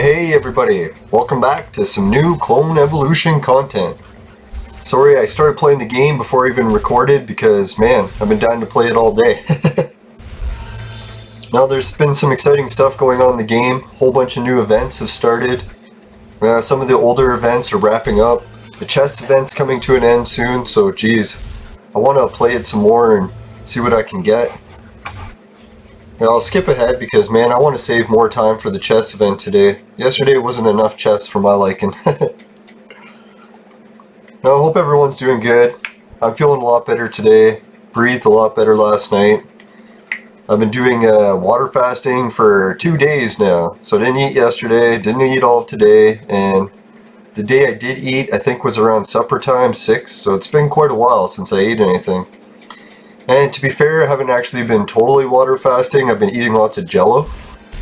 Hey everybody, welcome back to some new Clone Evolution content. Sorry I started playing the game before I even recorded because, man, I've been dying to play it all day. Now there's been some exciting stuff going on in the game, a whole bunch of new events have started. Some of the older events are wrapping up. The chest event's coming to an end soon, so geez, I want to play it some more and see what I can get. And I'll skip ahead because, man, I want to save more time for the chess event today. Yesterday wasn't enough chess for my liking. Now, I hope everyone's doing good. I'm feeling a lot better today. Breathed a lot better last night. I've been doing water fasting for 2 days now. So I didn't eat yesterday, didn't eat all of today, and the day I did eat, I think was around supper time, 6, so it's been quite a while since I ate anything. And to be fair, I haven't actually been totally water fasting. I've been eating lots of Jello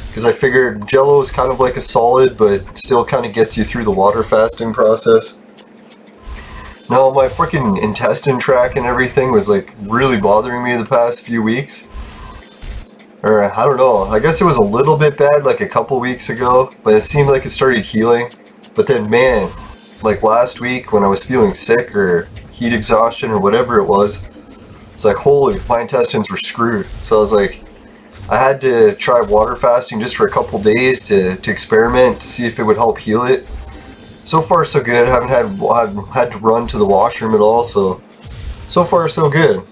because I figured Jello is kind of like a solid, but still kind of gets you through the water fasting process. Now, my freaking intestine tract and everything was like really bothering me the past few weeks. Or I don't know, I guess it was a little bit bad like a couple weeks ago, but it seemed like it started healing. But then, man, like last week when I was feeling sick or heat exhaustion or whatever it was, it's like, holy, my intestines were screwed. So I was like, I had to try water fasting just for a couple days to experiment to see if it would help heal it. So far so good. I haven't had to run to the washroom at all, so far so good.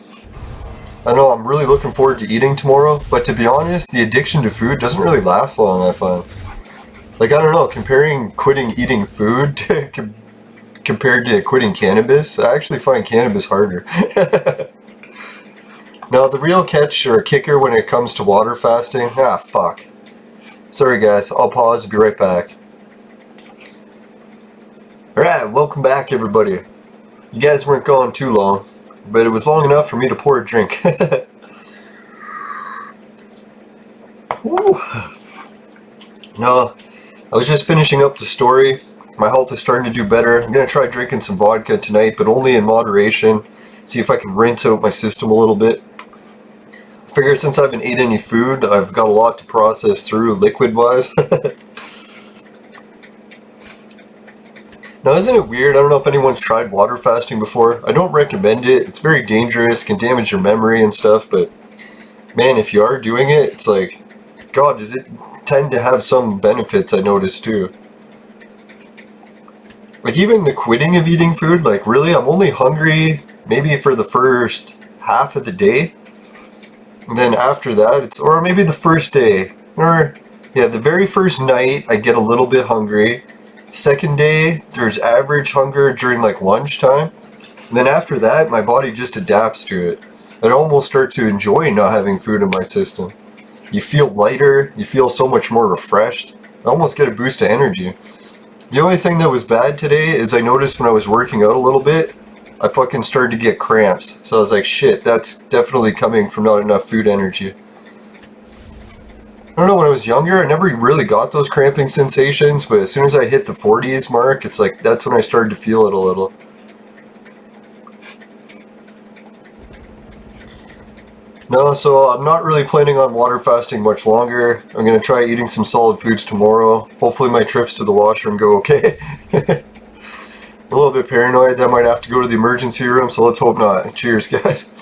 I know I'm really looking forward to eating tomorrow, but to be honest, the addiction to food doesn't really last long, I find. Like, I don't know, comparing quitting eating food to compared to quitting cannabis, I actually find cannabis harder. Now, the real catch or kicker when it comes to water fasting, fuck. Sorry guys, I'll pause and be right back. Alright, welcome back everybody. You guys weren't gone too long, but it was long enough for me to pour a drink. No, I was just finishing up the story. My health is starting to do better. I'm going to try drinking some vodka tonight, but only in moderation. See if I can rinse out my system a little bit. I figure since I haven't ate any food, I've got a lot to process through liquid-wise. Now, isn't it weird? I don't know if anyone's tried water fasting before. I don't recommend it. It's very dangerous, can damage your memory and stuff, but man, if you are doing it, it's like, God, does it tend to have some benefits, I noticed too. Like even the quitting of eating food, like really, I'm only hungry maybe for the first half of the day. And then after that, or maybe the first day, or yeah, the very first night I get a little bit hungry. Second day, there's average hunger during like lunchtime. And then after that, my body just adapts to it. I almost start to enjoy not having food in my system. You feel lighter, you feel so much more refreshed. I almost get a boost of energy. The only thing that was bad today is I noticed when I was working out a little bit, I fucking started to get cramps. So I was like, shit, that's definitely coming from not enough food energy. I don't know, when I was younger, I never really got those cramping sensations, but as soon as I hit the 40s mark, it's like, that's when I started to feel it a little. No, so I'm not really planning on water fasting much longer. I'm going to try eating some solid foods tomorrow. Hopefully my trips to the washroom go okay. A little bit paranoid that I might have to go to the emergency room, so let's hope not. Cheers, guys.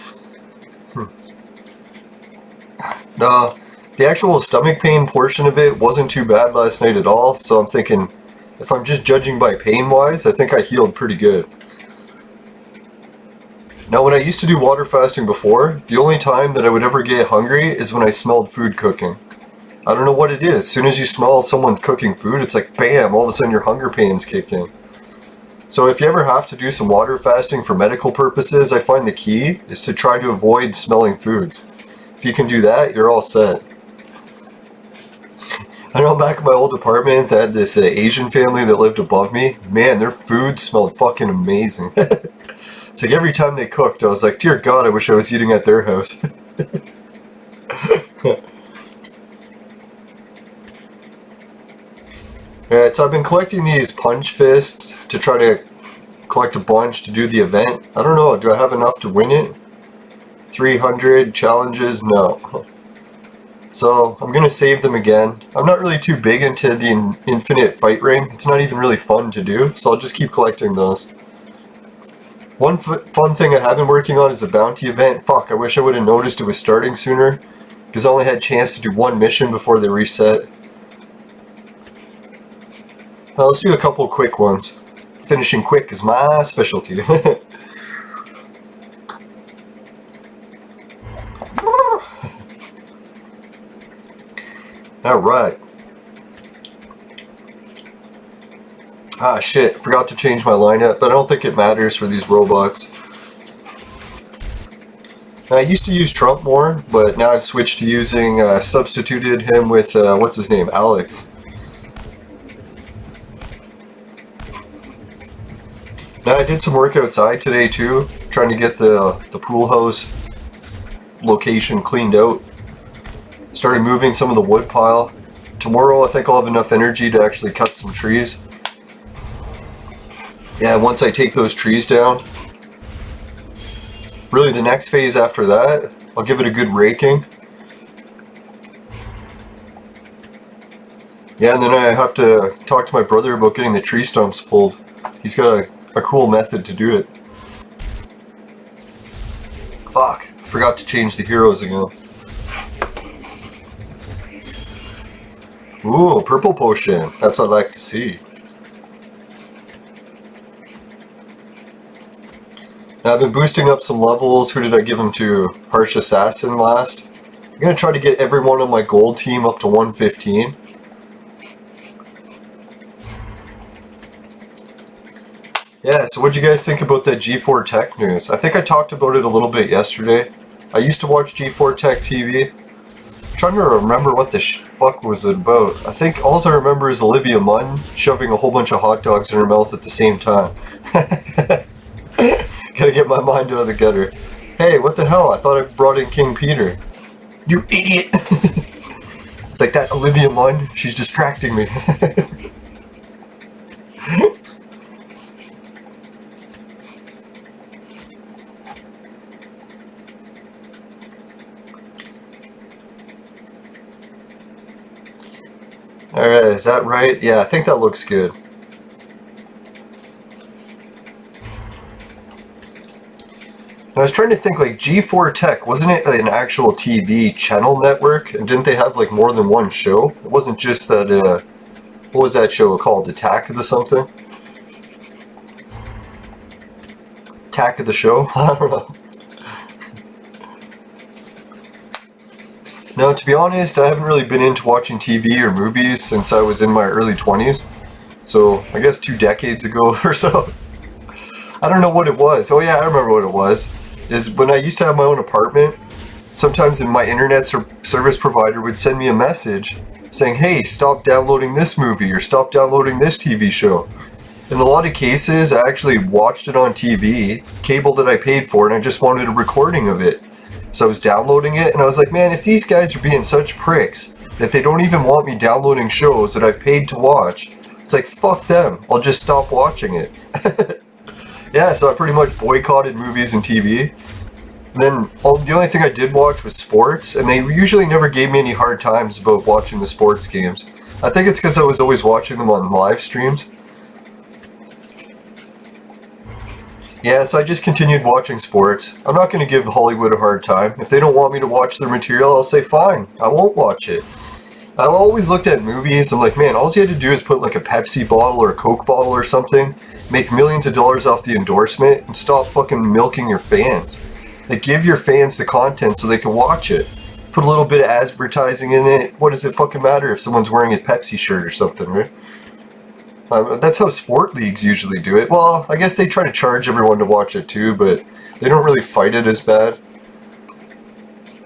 No, the actual stomach pain portion of it wasn't too bad last night at all, so I'm thinking, if I'm just judging by pain-wise, I think I healed pretty good. Now, when I used to do water fasting before, the only time that I would ever get hungry is when I smelled food cooking. I don't know what it is. As soon as you smell someone cooking food, it's like, bam, all of a sudden your hunger pains kick in. So if you ever have to do some water fasting for medical purposes, I find the key is to try to avoid smelling foods. If you can do that, you're all set. I know back in my old apartment, I had this Asian family that lived above me. Man, their food smelled fucking amazing. It's like every time they cooked, I was like, dear God, I wish I was eating at their house. Alright, so I've been collecting these punch fists to try to collect a bunch to do the event. I don't know, do I have enough to win it? 300 challenges? No. So I'm gonna save them again. I'm not really too big into the infinite fight ring. It's not even really fun to do, so I'll just keep collecting those. One fun thing I have been working on is the bounty event. Fuck, I wish I would have noticed it was starting sooner, because I only had a chance to do one mission before they reset. Now let's do a couple quick ones. Finishing quick is my specialty. Alright. Ah shit, forgot to change my lineup, but I don't think it matters for these robots. I used to use Trump more, but now I've switched to using, substituted him with, what's his name, Alex. Now I did some work outside today too, trying to get the pool house location cleaned out. Started moving some of the wood pile. Tomorrow I think I'll have enough energy to actually cut some trees. Yeah, once I take those trees down, really the next phase after that, I'll give it a good raking. Yeah, and then I have to talk to my brother about getting the tree stumps pulled. He's got a cool method to do it. Fuck, forgot to change the heroes again. Ooh, purple potion. That's what I like to see. Now I've been boosting up some levels. Who did I give them to? Harsh Assassin last. I'm going to try to get everyone on my gold team up to 115. Yeah, so what'd you guys think about that G4 Tech news? I think I talked about it a little bit yesterday. I used to watch G4 Tech TV. I'm trying to remember what the fuck was it about. I think all I remember is Olivia Munn shoving a whole bunch of hot dogs in her mouth at the same time. Gotta get my mind out of the gutter. Hey, what the hell? I thought I brought in King Peter. You idiot! It's like that Olivia Munn, she's distracting me. Alright, is that right? Yeah, I think that looks good. I was trying to think, like, G4 Tech, wasn't it an actual TV channel network? And didn't they have, like, more than one show? It wasn't just that, what was that show called? Attack of the something? Attack of the Show? I don't know. Now, to be honest, I haven't really been into watching TV or movies since I was in my early 20s. So, I guess 2 decades ago or so. I don't know what it was. Oh yeah, I remember what it was. Is when I used to have my own apartment, sometimes my internet service provider would send me a message saying, hey, stop downloading this movie or stop downloading this TV show. In a lot of cases, I actually watched it on TV, cable that I paid for, and I just wanted a recording of it. So I was downloading it, and I was like, man, if these guys are being such pricks that they don't even want me downloading shows that I've paid to watch, it's like, fuck them. I'll just stop watching it. Yeah, so I pretty much boycotted movies and TV. And then the only thing I did watch was sports, and they usually never gave me any hard times about watching the sports games. I think it's because I was always watching them on live streams. Yeah, so I just continued watching sports. I'm not going to give Hollywood a hard time. If they don't want me to watch their material, I'll say fine, I won't watch it. I've always looked at movies, I'm like, man, all you had to do is put like a Pepsi bottle or a Coke bottle or something, make millions of dollars off the endorsement, and stop fucking milking your fans. Like, give your fans the content so they can watch it. Put a little bit of advertising in it. What does it fucking matter if someone's wearing a Pepsi shirt or something, right? That's how sport leagues usually do it. Well, I guess they try to charge everyone to watch it too, but they don't really fight it as bad.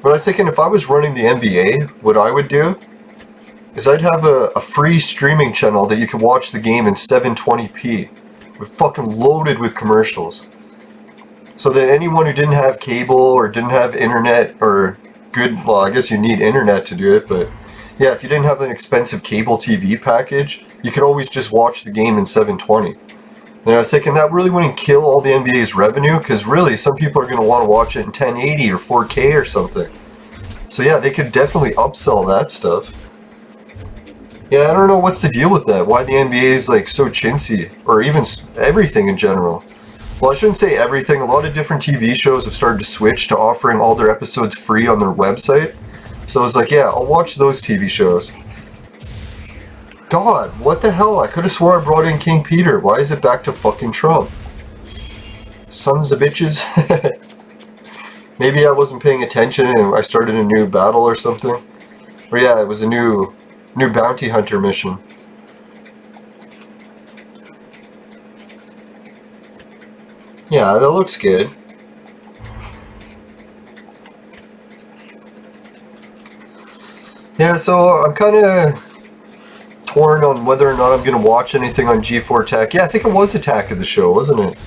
But I was thinking, if I was running the NBA, what I would do is I'd have a free streaming channel that you can watch the game in 720p. With fucking loaded with commercials. So that anyone who didn't have cable or didn't have internet or good, well, I guess you need internet to do it, but yeah, if you didn't have an expensive cable TV package, you could always just watch the game in 720. And I was thinking that really wouldn't kill all the NBA's revenue, because really some people are going to want to watch it in 1080 or 4K or something. So yeah, they could definitely upsell that stuff. Yeah, I don't know what's the deal with that. Why the NBA is like so chintzy, or even everything in general. Well, I shouldn't say everything. A lot of different TV shows have started to switch to offering all their episodes free on their website. So I was like, yeah, I'll watch those TV shows. God, what the hell? I could have swore I brought in King Peter. Why is it back to fucking Trump? Sons of bitches. Maybe I wasn't paying attention and I started a new battle or something. Or yeah, it was a new bounty hunter mission. Yeah, that looks good. Yeah, so I'm kind of torn on whether or not I'm going to watch anything on G4 Tech. Yeah, I think it was Attack of the Show, wasn't it?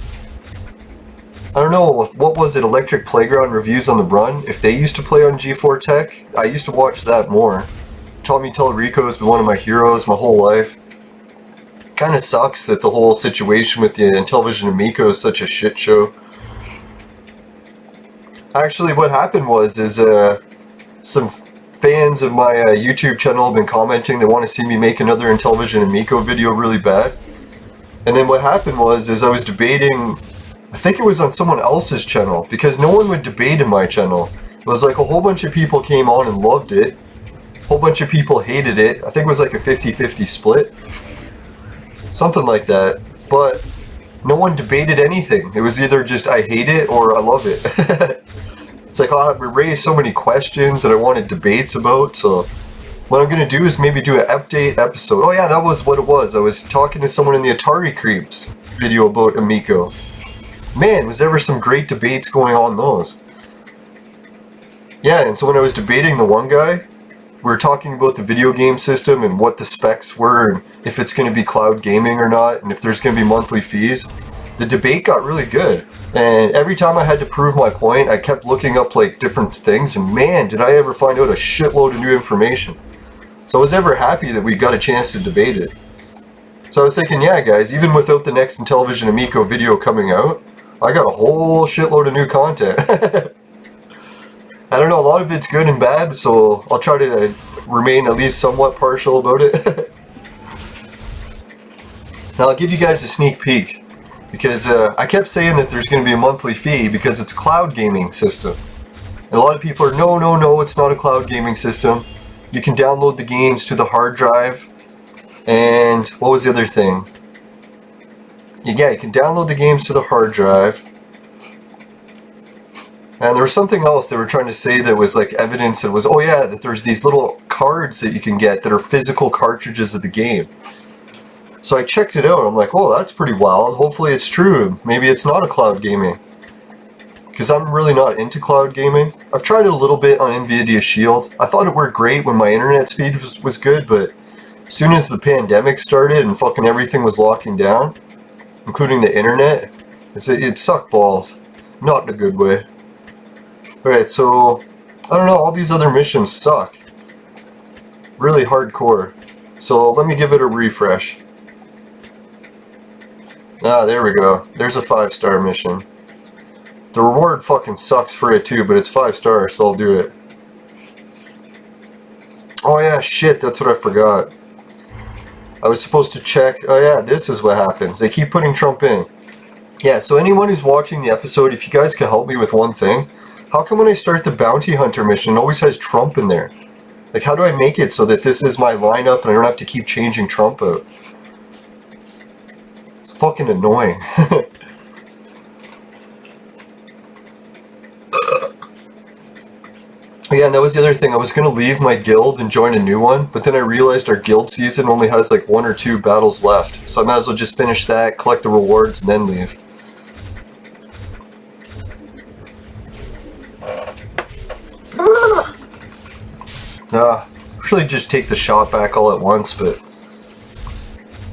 I don't know, what was it, Electric Playground Reviews on the Run? If they used to play on G4 Tech, I used to watch that more. Tommy Tallarico's been one of my heroes my whole life. Kind of sucks that the whole situation with the Intellivision Amico is such a shit show. Actually, what happened was, some fans of my YouTube channel have been commenting they want to see me make another Intellivision Amico video really bad. And then what happened was, I was debating, I think it was on someone else's channel, because no one would debate in my channel. It was like a whole bunch of people came on and loved it. A whole bunch of people hated it. I think it was like a 50-50 split. Something like that. But no one debated anything. It was either just I hate it or I love it. It's like, oh, we raised so many questions that I wanted debates about, so what I'm going to do is maybe do an update episode. Oh yeah, that was what it was. I was talking to someone in the Atari Creeps video about Amico. Man, was ever some great debates going on those. Yeah, and so when I was debating the one guy, we were talking about the video game system and what the specs were, and if it's going to be cloud gaming or not, and if there's going to be monthly fees. The debate got really good. And every time I had to prove my point, I kept looking up like different things, and man, did I ever find out a shitload of new information. So I was ever happy that we got a chance to debate it. So I was thinking, yeah guys, even without the next Intellivision Amico video coming out, I got a whole shitload of new content. I don't know, a lot of it's good and bad, so I'll try to remain at least somewhat partial about it. Now I'll give you guys a sneak peek. Because I kept saying that there's going to be a monthly fee because it's a cloud gaming system. And a lot of people are, no, it's not a cloud gaming system. You can download the games to the hard drive. And what was the other thing? Yeah, you can download the games to the hard drive. And there was something else they were trying to say that was like evidence that was, oh yeah, that there's these little cards that you can get that are physical cartridges of the game. So I checked it out. I'm like, oh, that's pretty wild. Hopefully it's true. Maybe it's not a cloud gaming. Because I'm really not into cloud gaming. I've tried it a little bit on NVIDIA Shield. I thought it worked great when my internet speed was good, but as soon as the pandemic started and fucking everything was locking down, including the internet, it sucked balls. Not in a good way. Alright, so, I don't know, all these other missions suck. Really hardcore. So let me give it a refresh. Ah, there we go. There's a 5-star mission. The reward fucking sucks for it too, but it's 5 stars, so I'll do it. Oh yeah, shit, that's what I forgot. I was supposed to check. Oh yeah, this is what happens. They keep putting Trump in. Yeah, so anyone who's watching the episode, if you guys could help me with one thing. How come when I start the bounty hunter mission, it always has Trump in there? Like, how do I make it so that this is my lineup and I don't have to keep changing Trump out? It's fucking annoying. Yeah, and that was the other thing. I was going to leave my guild and join a new one, but then I realized our guild season only has like 1 or 2 battles left. So I might as well just finish that, collect the rewards, and then leave. Usually just take the shot back all at once, but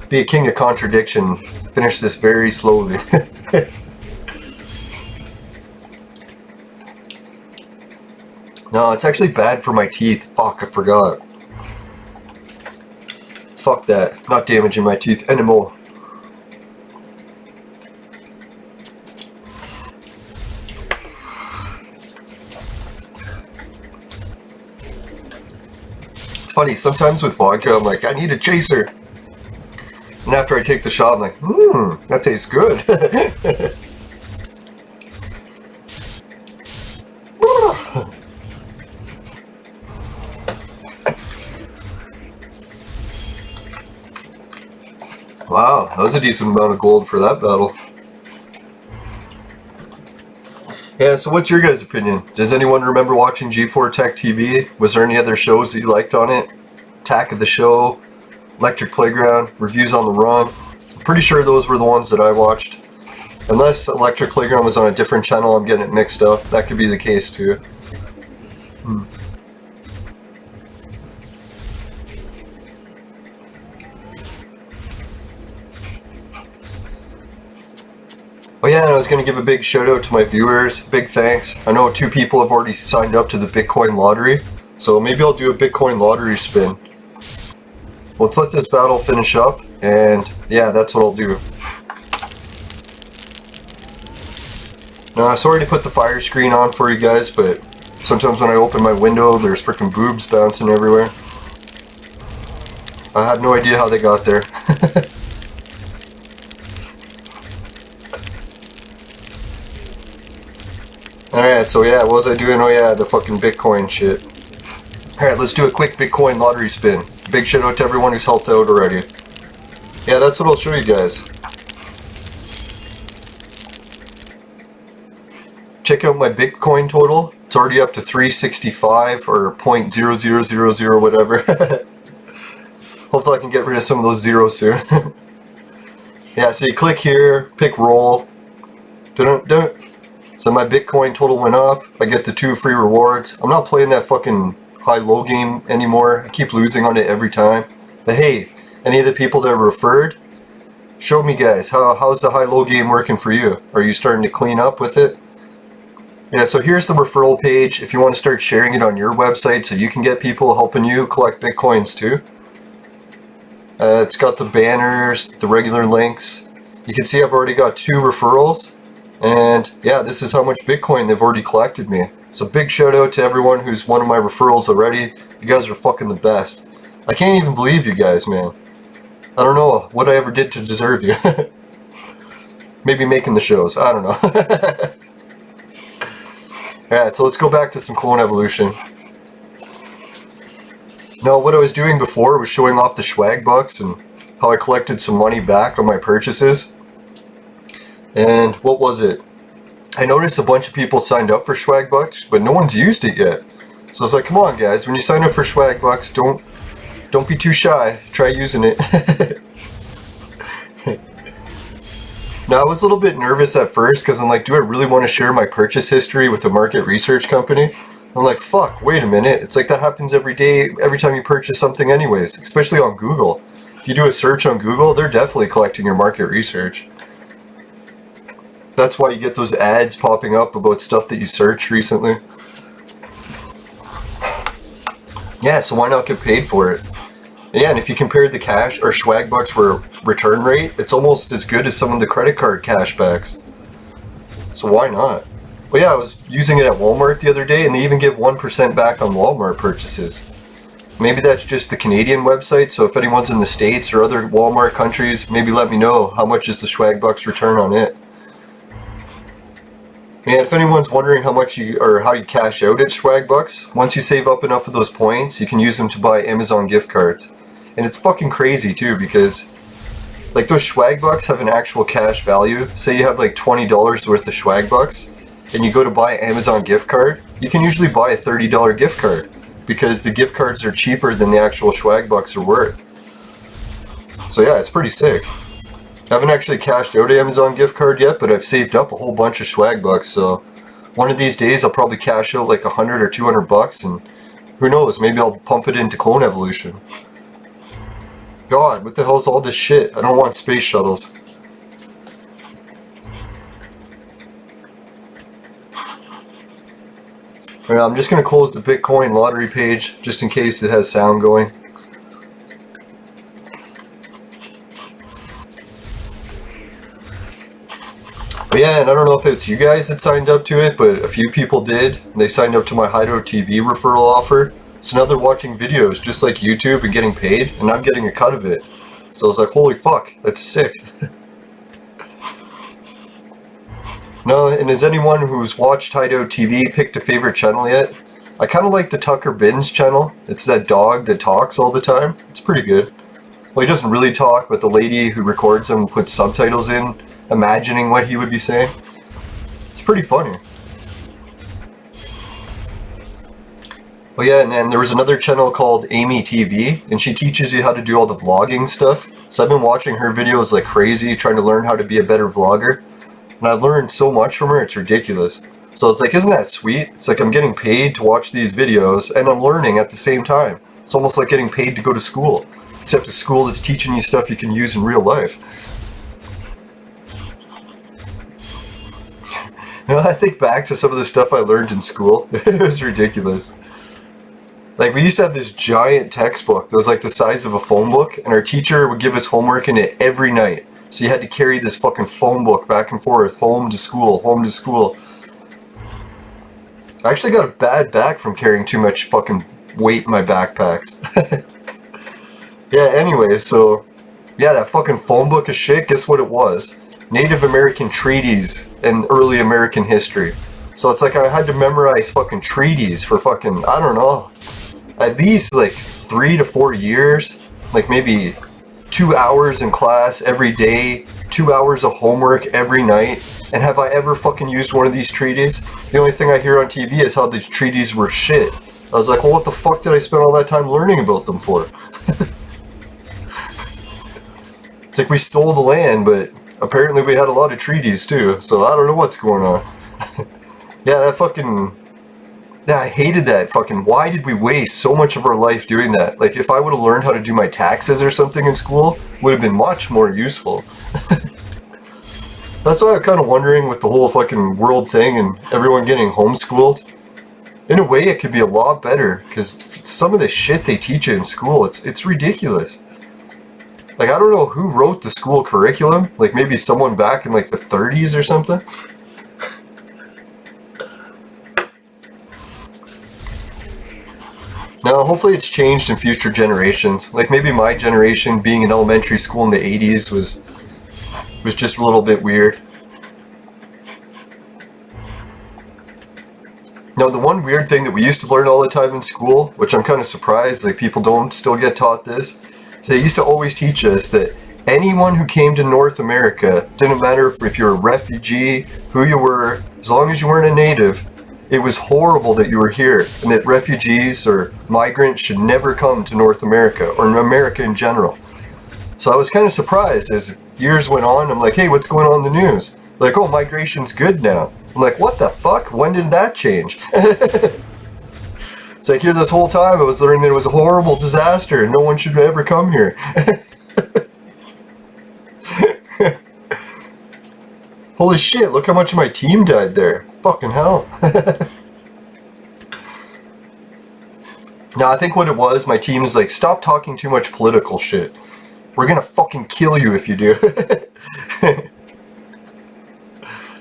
be a king of contradiction. Finish this very slowly. No, it's actually bad for my teeth. Fuck, I forgot. Fuck that. Not damaging my teeth anymore. funny, sometimes with vodka, I'm like, I need a chaser. And after I take the shot, I'm like, that tastes good. Wow, that was a decent amount of gold for that battle. Yeah, so what's your guys' opinion? Does anyone remember watching G4 Tech TV? Was there any other shows that you liked on it? Attack of the Show, Electric Playground, Reviews on the Run. I'm pretty sure those were the ones that I watched. Unless Electric Playground was on a different channel, I'm getting it mixed up. That could be the case too. Oh yeah, and I was going to give a big shout out to my viewers. Big thanks. I know 2 people have already signed up to the Bitcoin lottery. So maybe I'll do a Bitcoin lottery spin. Let's let this battle finish up. And yeah, that's what I'll do. Now I already put the fire screen on for you guys, but sometimes when I open my window, there's freaking boobs bouncing everywhere. I have no idea how they got there. Alright, so yeah, what was I doing? Oh yeah, the fucking Bitcoin shit. Alright, let's do a quick Bitcoin lottery spin. Big shout out to everyone who's helped out already. Yeah, that's what I'll show you guys. Check out my Bitcoin total. It's already up to 365 or 0.0000 whatever. Hopefully I can get rid of some of those zeros soon. Yeah, so you click here, pick roll. So my Bitcoin total went up. I get the 2 free rewards. I'm not playing that fucking high-low game anymore. I keep losing on it every time. But hey, any of the people that are referred, show me guys, how's the high-low game working for you? Are you starting to clean up with it? Yeah, so here's the referral page if you want to start sharing it on your website so you can get people helping you collect Bitcoins too. It's got the banners, the regular links. You can see I've already got 2 referrals. And yeah, this is how much Bitcoin they've already collected me. So big shout out to everyone who's one of my referrals already. You guys are fucking the best. I can't even believe you guys, man. I don't know what I ever did to deserve you. Maybe making the shows, I don't know. Alright, so let's go back to some clone evolution. Now what I was doing before was showing off the swag bucks and how I collected some money back on my purchases. And what was it? I noticed a bunch of people signed up for swag bucks, but no one's used it yet. So I was like, come on guys, when you sign up for swag bucks, don't be too shy. Try using it. Now I was a little bit nervous at first because I'm like, do I really want to share my purchase history with a market research company? I'm like, fuck, wait a minute. It's like that happens every day, every time you purchase something anyways, especially on Google. If you do a search on Google, they're definitely collecting your market research. That's why you get those ads popping up about stuff that you searched recently. Yeah, so why not get paid for it? Yeah, and if you compare the cash or swag bucks for return rate, it's almost as good as some of the credit card cashbacks. So why not? Well yeah, I was using it at Walmart the other day and they even give 1% back on Walmart purchases. Maybe that's just the Canadian website, so if anyone's in the States or other Walmart countries, maybe let me know how much is the swag bucks return on it. And if anyone's wondering how you cash out at swag bucks, once you save up enough of those points, you can use them to buy Amazon gift cards. And it's fucking crazy too, because like those swag bucks have an actual cash value. Say you have like $20 worth of swag bucks, and you go to buy an Amazon gift card, you can usually buy a $30 gift card, because the gift cards are cheaper than the actual swag bucks are worth. So yeah, it's pretty sick. I haven't actually cashed out an Amazon gift card yet, but I've saved up a whole bunch of swag bucks, so one of these days I'll probably cash out like 100 or 200 bucks, and who knows, maybe I'll pump it into clone evolution. God, what the hell's all this shit? I don't want space shuttles. Alright, I'm just going to close the Bitcoin lottery page just in case it has sound going. But yeah, and I don't know if it's you guys that signed up to it, but a few people did. They signed up to my Hideout TV referral offer. So now they're watching videos just like YouTube and getting paid, and I'm getting a cut of it. So I was like, holy fuck, that's sick. No, and has anyone who's watched Hideout TV picked a favorite channel yet? I kind of like the Tucker Binns channel. It's that dog that talks all the time. It's pretty good. Well, he doesn't really talk, but the lady who records him puts subtitles in, imagining what he would be saying. It's pretty funny. Oh yeah, and then there was another channel called Amy TV, and she teaches you how to do all the vlogging stuff. So I've been watching her videos like crazy, trying to learn how to be a better vlogger. And I learned so much from her, it's ridiculous. So it's like, isn't that sweet? It's like I'm getting paid to watch these videos, and I'm learning at the same time. It's almost like getting paid to go to school. Except a school that's teaching you stuff you can use in real life. You know, I think back to some of the stuff I learned in school. It was ridiculous. Like, we used to have this giant textbook that was like the size of a phone book, and our teacher would give us homework in it every night. So you had to carry this fucking phone book back and forth, home to school, home to school. I actually got a bad back from carrying too much fucking weight in my backpacks. Yeah, anyway, so, yeah, that fucking phone book of shit, guess what it was? Native American treaties and early American history. So it's like I had to memorize fucking treaties for fucking, I don't know, at least like 3 to 4 years. Like maybe 2 hours in class every day, 2 hours of homework every night. And have I ever fucking used one of these treaties? The only thing I hear on TV is how these treaties were shit. I was like, well, what the fuck did I spend all that time learning about them for? It's like we stole the land, but apparently we had a lot of treaties too, so I don't know what's going on. Yeah, that fucking... Yeah, I hated that fucking... Why did we waste so much of our life doing that? Like, if I would have learned how to do my taxes or something in school, it would have been much more useful. That's why I'm kind of wondering with the whole fucking world thing and everyone getting homeschooled. In a way, it could be a lot better, because some of the shit they teach you in school, it's ridiculous. Like, I don't know who wrote the school curriculum. Like, maybe someone back in, like, the 30s or something. Now, hopefully it's changed in future generations. Like, maybe my generation being in elementary school in the 80s was just a little bit weird. Now, the one weird thing that we used to learn all the time in school, which I'm kind of surprised, like, people don't still get taught this, is they used to always teach us that anyone who came to North America, didn't matter if you're a refugee, who you were, as long as you weren't a native, it was horrible that you were here, and that refugees or migrants should never come to North America, or America in general. So I was kind of surprised as years went on. I'm like, hey, what's going on in the news? Like, oh, migration's good now. I'm like, what the fuck? When did that change? It's like, here this whole time I was learning that it was a horrible disaster and no one should ever come here. Holy shit, look how much of my team died there. Fucking hell. No, I think what it was, my team was like, stop talking too much political shit. We're gonna fucking kill you if you do.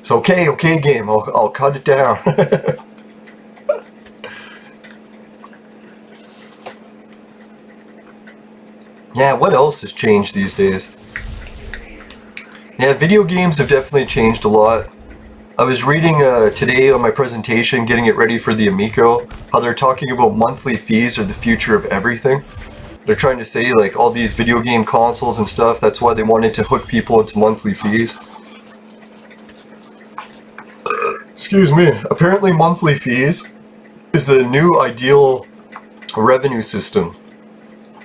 So okay game, I'll cut it down. Yeah, what else has changed these days? Yeah, video games have definitely changed a lot. I was reading today on my presentation, getting it ready for the Amico, how they're talking about monthly fees are the future of everything. They're trying to say, like, all these video game consoles and stuff, that's why they wanted to hook people into monthly fees. Excuse me. Apparently monthly fees is the new ideal revenue system.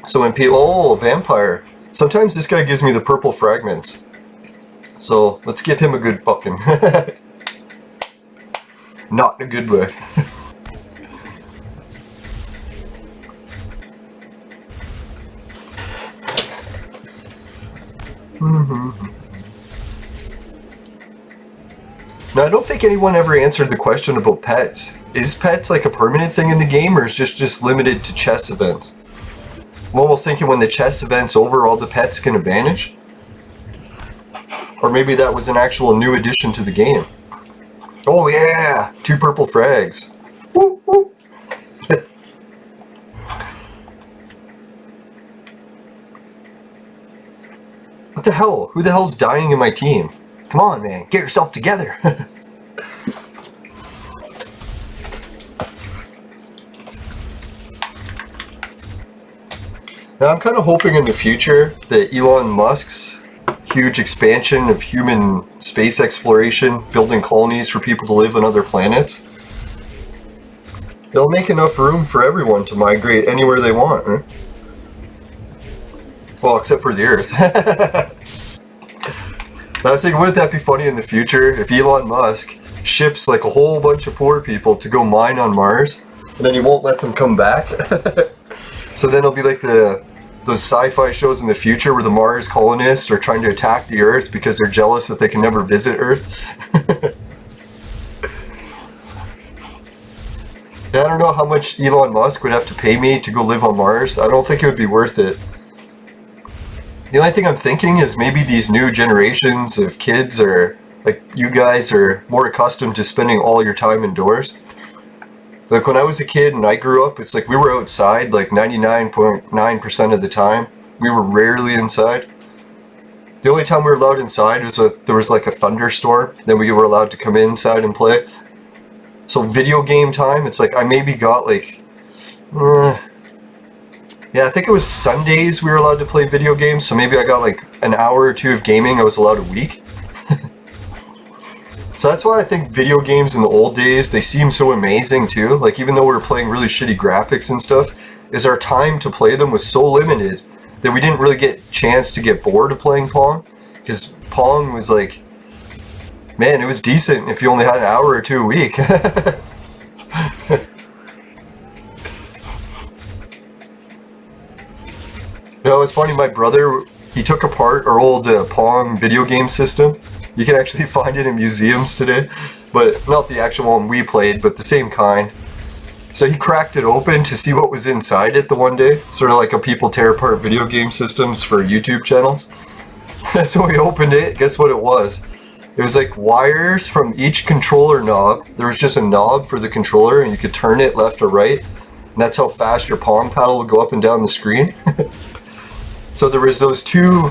So when people... Oh, vampire. Sometimes this guy gives me the purple fragments. So, let's give him a good fucking... Not in a good way. Now, I don't think anyone ever answered the question about pets. Is pets like a permanent thing in the game, or is it just limited to chess events? I'm almost thinking when the chess event's over, all the pets can vanish? Or maybe that was an actual new addition to the game. Oh yeah! 2 purple frags. Woo, woo. What the hell? Who the hell's dying in my team? Come on, man. Get yourself together. Now, I'm kind of hoping in the future that Elon Musk's huge expansion of human space exploration, building colonies for people to live on other planets, it'll make enough room for everyone to migrate anywhere they want, right? Well, except for the Earth. I was thinking, wouldn't that be funny in the future if Elon Musk ships like a whole bunch of poor people to go mine on Mars, and then he won't let them come back? So then it'll be like those sci-fi shows in the future where the Mars colonists are trying to attack the Earth because they're jealous that they can never visit Earth. Yeah, I don't know how much Elon Musk would have to pay me to go live on Mars. I don't think it would be worth it. The only thing I'm thinking is maybe these new generations of kids are, like you guys, are more accustomed to spending all your time indoors. Like when I was a kid and I grew up, it's like we were outside like 99.9% of the time. We were rarely inside. The only time we were allowed inside was if there was like a thunderstorm. Then we were allowed to come inside and play. So video game time, it's like I maybe got like... yeah, I think it was Sundays we were allowed to play video games. So maybe I got like an hour or two of gaming I was allowed a week. So that's why I think video games in the old days, they seem so amazing too. Like even though we were playing really shitty graphics and stuff, is our time to play them was so limited that we didn't really get a chance to get bored of playing Pong. Because Pong was like, man, it was decent if you only had an hour or two a week. You know, it's funny, my brother, he took apart our old Pong video game system. You can actually find it in museums today, but not the actual one we played, but the same kind. So he cracked it open to see what was inside it the one day, sort of like how people tear apart video game systems for YouTube channels. So he opened it, guess what it was? It was like wires from each controller knob. There was just a knob for the controller and you could turn it left or right. And that's how fast your Pong paddle would go up and down the screen. So there was those two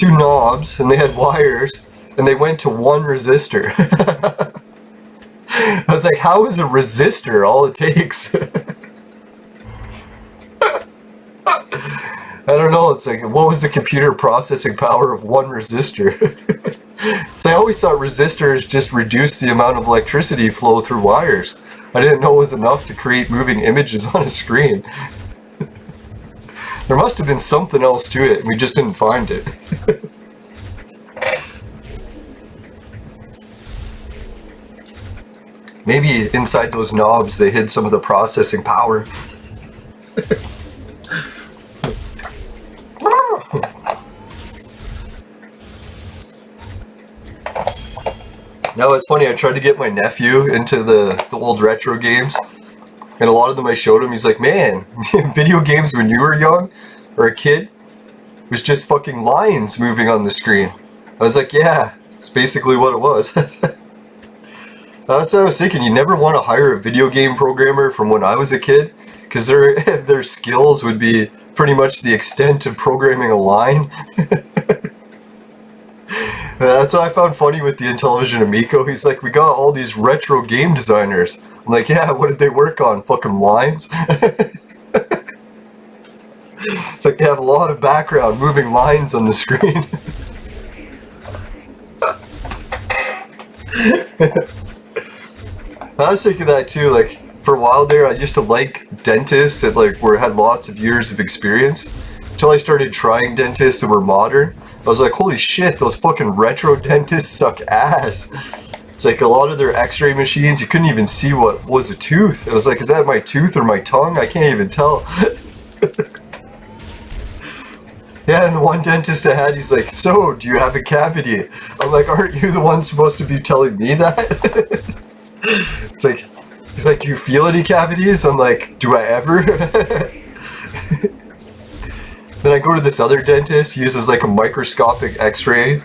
knobs and they had wires. And they went to one resistor. I was like, how is a resistor all it takes? I don't know, it's like, what was the computer processing power of one resistor? So I always thought resistors just reduced the amount of electricity flow through wires. I didn't know it was enough to create moving images on a screen. There must have been something else to it, and we just didn't find it. Maybe inside those knobs they hid some of the processing power. No, it's funny, I tried to get my nephew into the old retro games. And a lot of them I showed him, he's like, man, video games when you were young, or a kid, was just fucking lines moving on the screen. I was like, yeah, it's basically what it was. That's what I was thinking, you never want to hire a video game programmer from when I was a kid, because their skills would be pretty much the extent of programming a line. That's what I found funny with the Intellivision Amico. He's like, we got all these retro game designers. I'm like, yeah, what did they work on? Fucking lines? It's like they have a lot of background moving lines on the screen. I was thinking that too, like, for a while there, I used to like dentists that had lots of years of experience, until I started trying dentists that were modern. I was like, holy shit, those fucking retro dentists suck ass. It's like a lot of their x-ray machines, you couldn't even see what was a tooth. It was like, is that my tooth or my tongue? I can't even tell. Yeah, and the one dentist I had, he's like, so, do you have a cavity? I'm like, aren't you the one supposed to be telling me that? It's like, he's like, do you feel any cavities? I'm like, do I ever? Then I go to this other dentist, he uses like a microscopic x-ray.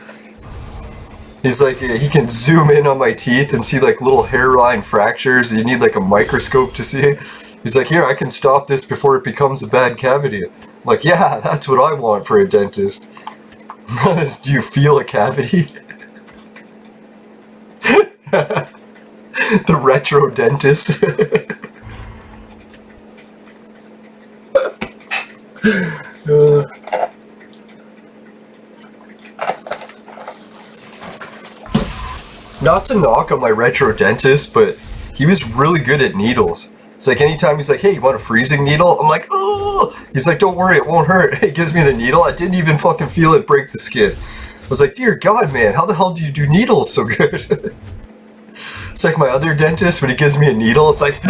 He's like, he can zoom in on my teeth and see like little hairline fractures that you need like a microscope to see. He's like, here, I can stop this before it becomes a bad cavity. I'm like, yeah, that's what I want for a dentist. Do you feel a cavity? The retro dentist. Not to knock on my retro dentist, but he was really good at needles. It's like anytime he's like, hey, you want a freezing needle? I'm like, oh! He's like, don't worry, it won't hurt. He gives me the needle. I didn't even fucking feel it break the skin. I was like, dear God, man, how the hell do you do needles so good? It's like my other dentist, when he gives me a needle, it's like...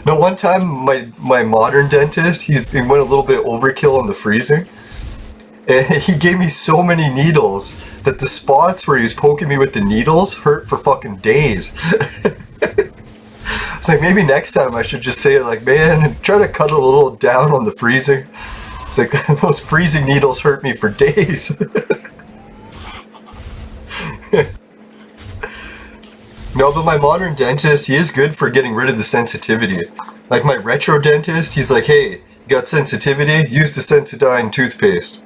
No, one time, my modern dentist, he went a little bit overkill on the freezing. And he gave me so many needles that the spots where he was poking me with the needles hurt for fucking days. It's like, maybe next time I should just say it like, man, try to cut a little down on the freezing. It's like, those freezing needles hurt me for days. No, but my modern dentist, he is good for getting rid of the sensitivity. Like my retro dentist, he's like, hey, you got sensitivity? Use the Sensodyne toothpaste.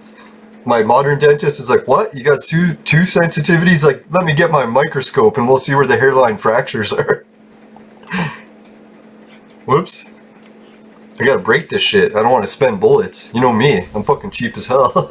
My modern dentist is like, what? You got two sensitivities? Like, let me get my microscope and we'll see where the hairline fractures are. Whoops. I gotta break this shit. I don't want to spend bullets. You know me. I'm fucking cheap as hell.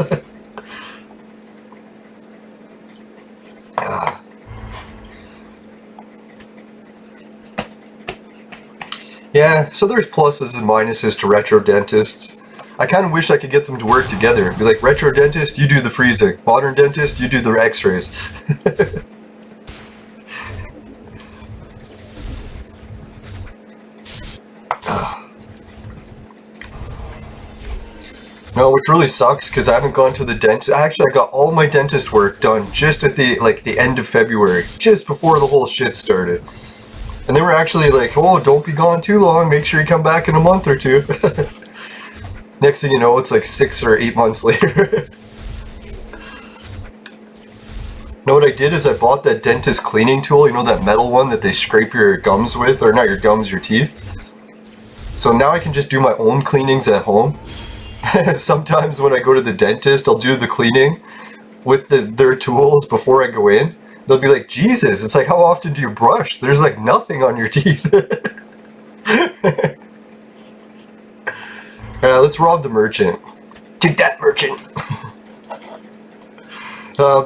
Yeah, so there's pluses and minuses to retro dentists. I kind of wish I could get them to work together. Be like, retro dentist, you do the freezing. Modern dentist, you do the x-rays. No, which really sucks because I haven't gone to the dentist. Actually, I got all my dentist work done just at the end of February, just before the whole shit started. And they were actually like, oh, don't be gone too long. Make sure you come back in a month or two. Next thing you know, it's like 6 or 8 months later. Know what I did is I bought that dentist cleaning tool. You know that metal one that they scrape your gums with? Or not your gums, your teeth. So now I can just do my own cleanings at home. Sometimes when I go to the dentist, I'll do the cleaning with their tools before I go in. They'll be like, Jesus, it's like, how often do you brush? There's like nothing on your teeth. Alright, let's rob the merchant. Take that, merchant!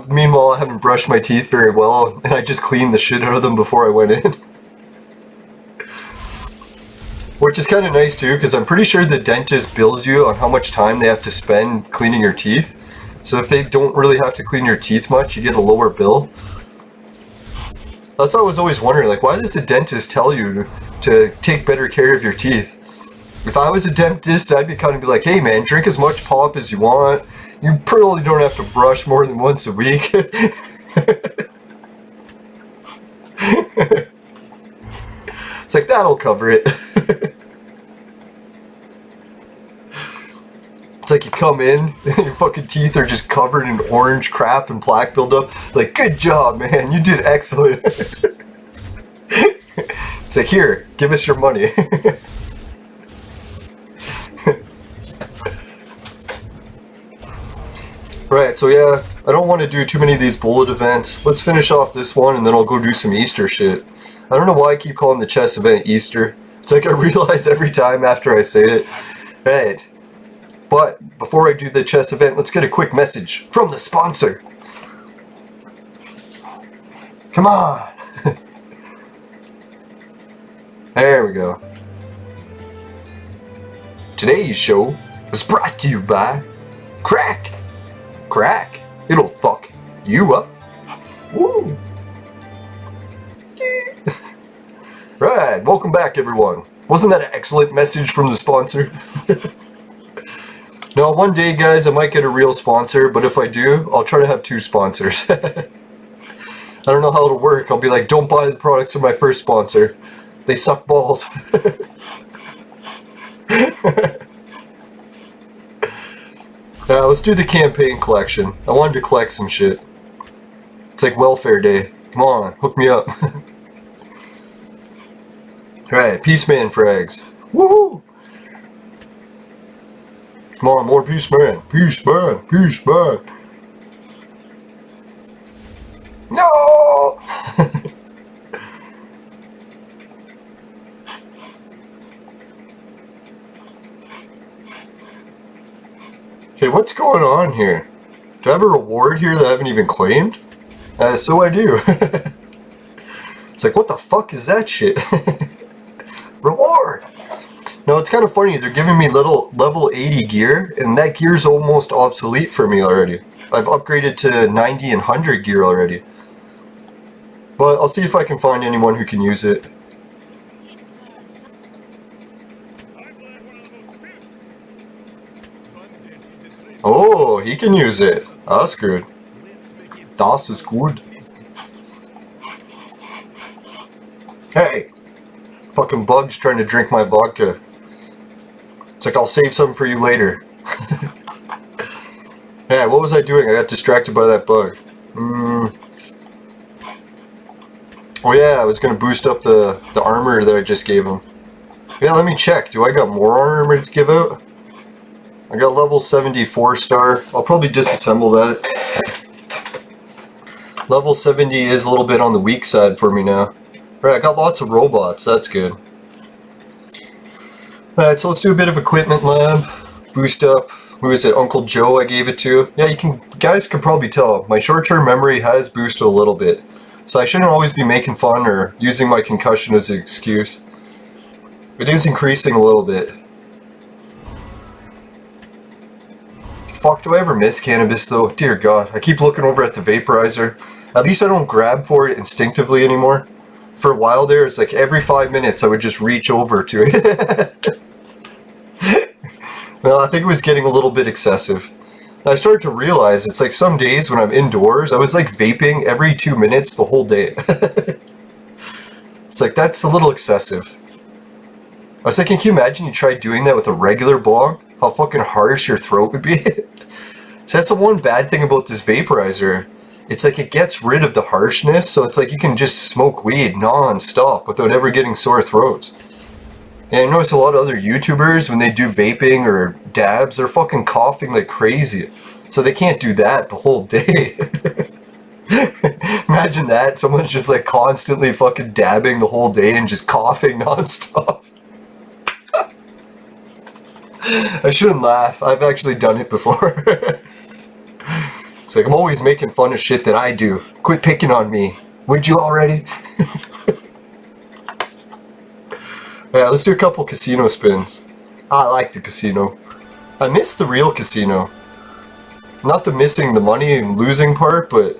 Meanwhile, I haven't brushed my teeth very well, and I just cleaned the shit out of them before I went in. Which is kind of nice too, because I'm pretty sure the dentist bills you on how much time they have to spend cleaning your teeth. So if they don't really have to clean your teeth much, you get a lower bill. That's what I was always wondering, like, why does the dentist tell you to take better care of your teeth? If I was a dentist, I'd be kind of be like, hey man, drink as much pop as you want. You probably don't have to brush more than once a week. It's like, that'll cover it. It's like you come in, and your fucking teeth are just covered in orange crap and plaque buildup. Like, good job, man, you did excellent. It's like, here, give us your money. Right, so yeah, I don't want to do too many of these bullet events. Let's finish off this one and then I'll go do some Easter shit. I don't know why I keep calling the chess event Easter. It's like I realize every time after I say it. Right. But before I do the chess event, let's get a quick message from the sponsor. Come on. There we go. Today's show is brought to you by Crack. Crack. It'll fuck you up. Woo. Right, welcome back everyone. Wasn't that an excellent message from the sponsor? Now one day guys I might get a real sponsor, but if I do, I'll try to have 2 sponsors. I don't know how it'll work. I'll be like, don't buy the products of my first sponsor. They suck balls. Let's do the campaign collection. I wanted to collect some shit. It's like welfare day. Come on, hook me up. Alright, Peaceman frags. Woohoo! Come on, more peace, man. Peace, man. Peace, man. No! Okay, what's going on here? Do I have a reward here that I haven't even claimed? So I do. It's like, what the fuck is that shit? Reward! No, it's kind of funny. They're giving me little level 80 gear, and that gear's almost obsolete for me already. I've upgraded to 90 and 100 gear already. But I'll see if I can find anyone who can use it. Oh, he can use it. That's good. Das is good. Hey! Fucking bug's trying to drink my vodka. It's like, I'll save some for you later. Yeah, what was I doing? I got distracted by that bug. Oh yeah, I was gonna boost up the armor that I just gave him. Yeah, let me check. Do I got more armor to give out? I got level 74 star. I'll probably disassemble that. Level 70 is a little bit on the weak side for me now. Right, I got lots of robots. That's good. Alright, so let's do a bit of equipment lab. Boost up. Who is it? Uncle Joe I gave it to. Yeah, guys can probably tell. My short-term memory has boosted a little bit. So I shouldn't always be making fun or using my concussion as an excuse. It is increasing a little bit. Fuck, do I ever miss cannabis though? Dear God, I keep looking over at the vaporizer. At least I don't grab for it instinctively anymore. For a while there, it's like every 5 minutes I would just reach over to it. Well, I think it was getting a little bit excessive. And I started to realize it's like some days when I'm indoors, I was like vaping every 2 minutes the whole day. It's like, that's a little excessive. I was thinking, can you imagine you tried doing that with a regular bong? How fucking harsh your throat would be? So that's the one bad thing about this vaporizer. It's like it gets rid of the harshness, so it's like you can just smoke weed non-stop without ever getting sore throats. And I notice a lot of other YouTubers, when they do vaping or dabs, they're fucking coughing like crazy. So they can't do that the whole day. Imagine that, someone's just like constantly fucking dabbing the whole day and just coughing non-stop. I shouldn't laugh, I've actually done it before. It's like, I'm always making fun of shit that I do. Quit picking on me. Would you already? Yeah, let's do a couple casino spins. I like the casino. I miss the real casino. Not the missing the money and losing part, but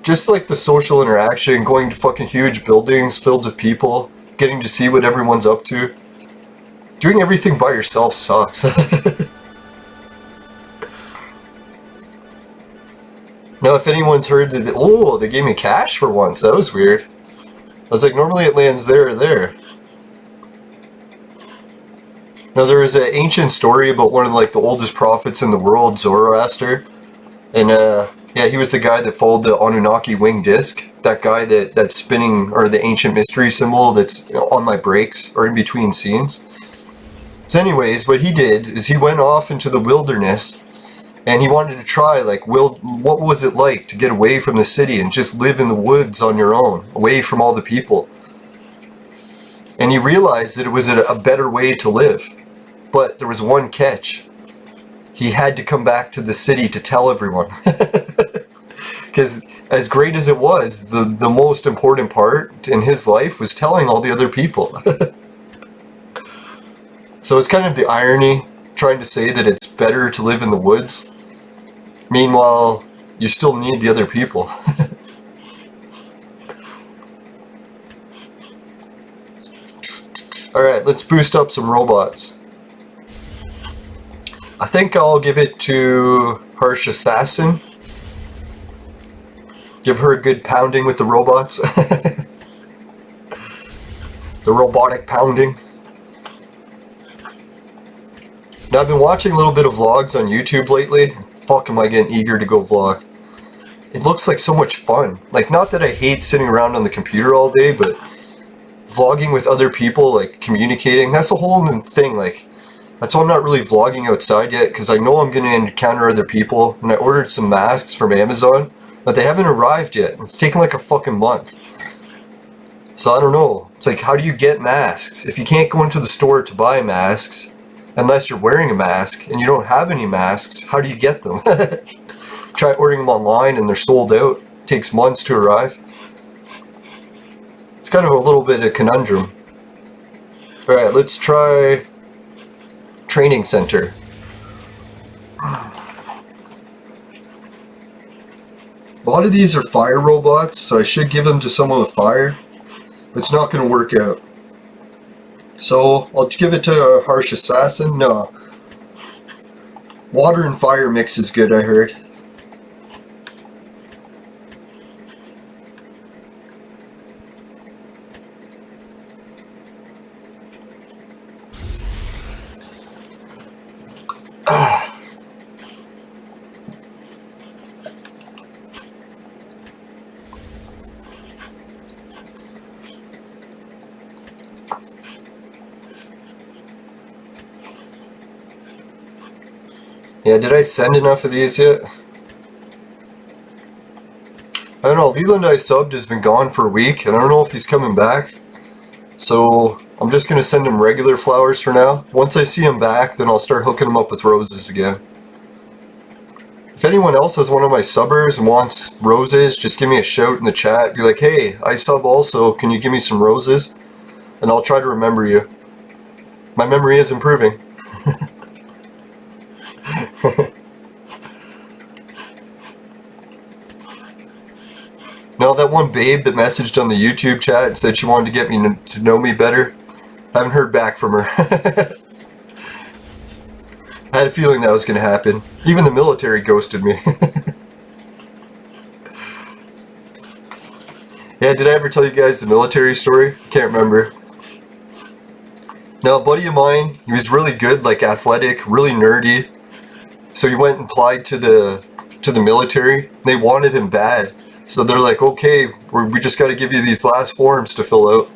just like the social interaction, going to fucking huge buildings filled with people, getting to see what everyone's up to. Doing everything by yourself sucks. Now, if anyone's heard that, oh, they gave me cash for once. That was weird. I was like, normally it lands there or there. Now, there is an ancient story about one of like the oldest prophets in the world, Zoroaster. And yeah, he was the guy that followed the Anunnaki wing disc. That guy that's spinning, or the ancient mystery symbol that's, you know, on my breaks or in between scenes. So anyways, what he did is he went off into the wilderness and he wanted to try, like, what was it like to get away from the city and just live in the woods on your own, away from all the people. And he realized that it was a better way to live. But there was one catch. He had to come back to the city to tell everyone. Because as great as it was, the most important part in his life was telling all the other people. So it's kind of the irony, trying to say that it's better to live in the woods. Meanwhile, you still need the other people. Alright, let's boost up some robots. I think I'll give it to Harsh Assassin. Give her a good pounding with the robots. The robotic pounding. Now, I've been watching a little bit of vlogs on YouTube lately. Fuck, am I getting eager to go vlog. It looks like so much fun. Like, not that I hate sitting around on the computer all day, but vlogging with other people, like communicating, that's a whole new thing. Like That's why I'm not really vlogging outside yet, because I know I'm going to encounter other people, and I ordered some masks from Amazon, but they haven't arrived yet. It's taken like a fucking month. So I don't know. It's like, how do you get masks? If you can't go into the store to buy masks, unless you're wearing a mask, and you don't have any masks, how do you get them? Try ordering them online and they're sold out. It takes months to arrive. It's kind of a little bit of a conundrum. Alright, let's try training center. A lot of these are fire robots, so I should give them to someone with fire. It's not going to work out. So I'll give it to a harsh assassin. No. Water and fire mix is good, I heard. Yeah, did I send enough of these yet? I don't know, Leland I subbed has been gone for a week, and I don't know if he's coming back. So, I'm just going to send him regular flowers for now. Once I see him back, then I'll start hooking him up with roses again. If anyone else has one of my subbers and wants roses, just give me a shout in the chat. Be like, hey, I sub also, can you give me some roses? And I'll try to remember you. My memory is improving. Now that one babe that messaged on the YouTube chat and said she wanted to get me to know me better, I haven't heard back from her. I had a feeling that was going to happen. Even the military ghosted me. Yeah, did I ever tell you guys the military story? Can't remember. Now, a buddy of mine, he was really good, like athletic, really nerdy. So he went and applied to the military. They wanted him bad. So they're like, okay, we just got to give you these last forms to fill out.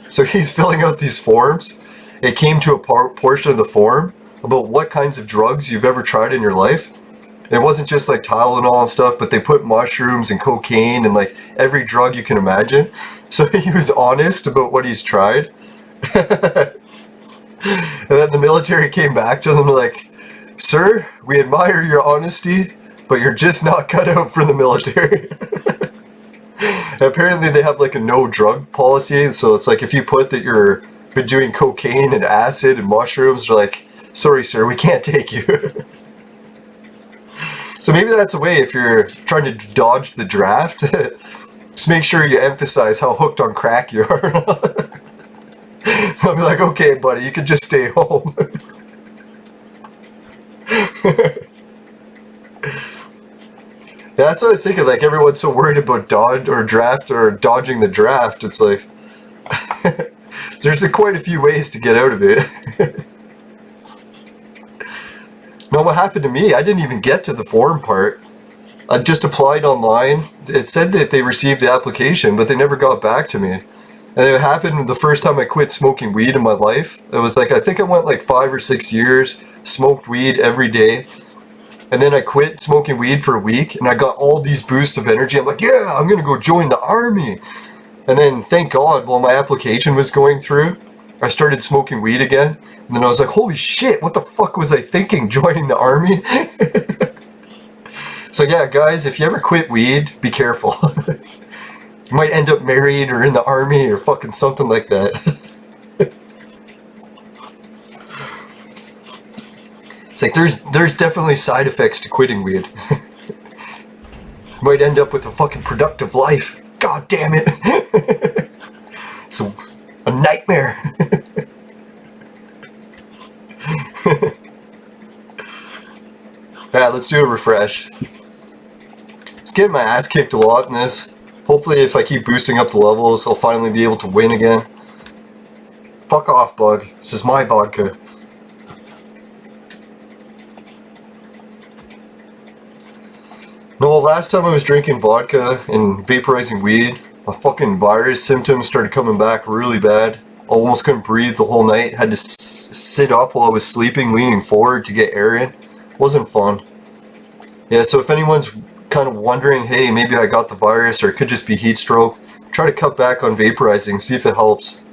So he's filling out these forms. It came to a portion of the form about what kinds of drugs you've ever tried in your life. It wasn't just like Tylenol and stuff, but they put mushrooms and cocaine and like every drug you can imagine. So he was honest about what he's tried. And then the military came back to them like, sir, we admire your honesty, but you're just not cut out for the military. Apparently they have like a no drug policy, so it's like if you put that you're been doing cocaine and acid and mushrooms, they're like, sorry sir, we can't take you. So maybe that's a way if you're trying to dodge the draft. Just make sure you emphasize how hooked on crack you are. I'll be like, okay buddy, you can just stay home. Yeah, that's what I was thinking, like everyone's so worried about dodging the draft. It's like there's quite a few ways to get out of it. No, what happened to me, I didn't even get to the form part. I just applied online. It said that they received the application, but they never got back to me. And it happened the first time I quit smoking weed in my life. It was like, I think I went like 5 or 6 years, smoked weed every day. And then I quit smoking weed for a week, and I got all these boosts of energy. I'm like, yeah, I'm going to go join the army. And then, thank God, while my application was going through, I started smoking weed again. And then I was like, holy shit, what the fuck was I thinking joining the army? So yeah, guys, if you ever quit weed, be careful. You might end up married or in the army or fucking something like that. It's like there's definitely side effects to quitting weed. You might end up with a fucking productive life. God damn it. So a nightmare. Alright, let's do a refresh. It's getting my ass kicked a lot in this. Hopefully if I keep boosting up the levels, I'll finally be able to win again. Fuck off, bug. This is my vodka. No, last time I was drinking vodka and vaporizing weed, a fucking virus symptoms started coming back really bad. Almost couldn't breathe the whole night. Had to sit up while I was sleeping, leaning forward to get air in. Wasn't fun. Yeah, so if anyone's kind of wondering, hey, maybe I got the virus or it could just be heat stroke, try to cut back on vaporizing, see if it helps.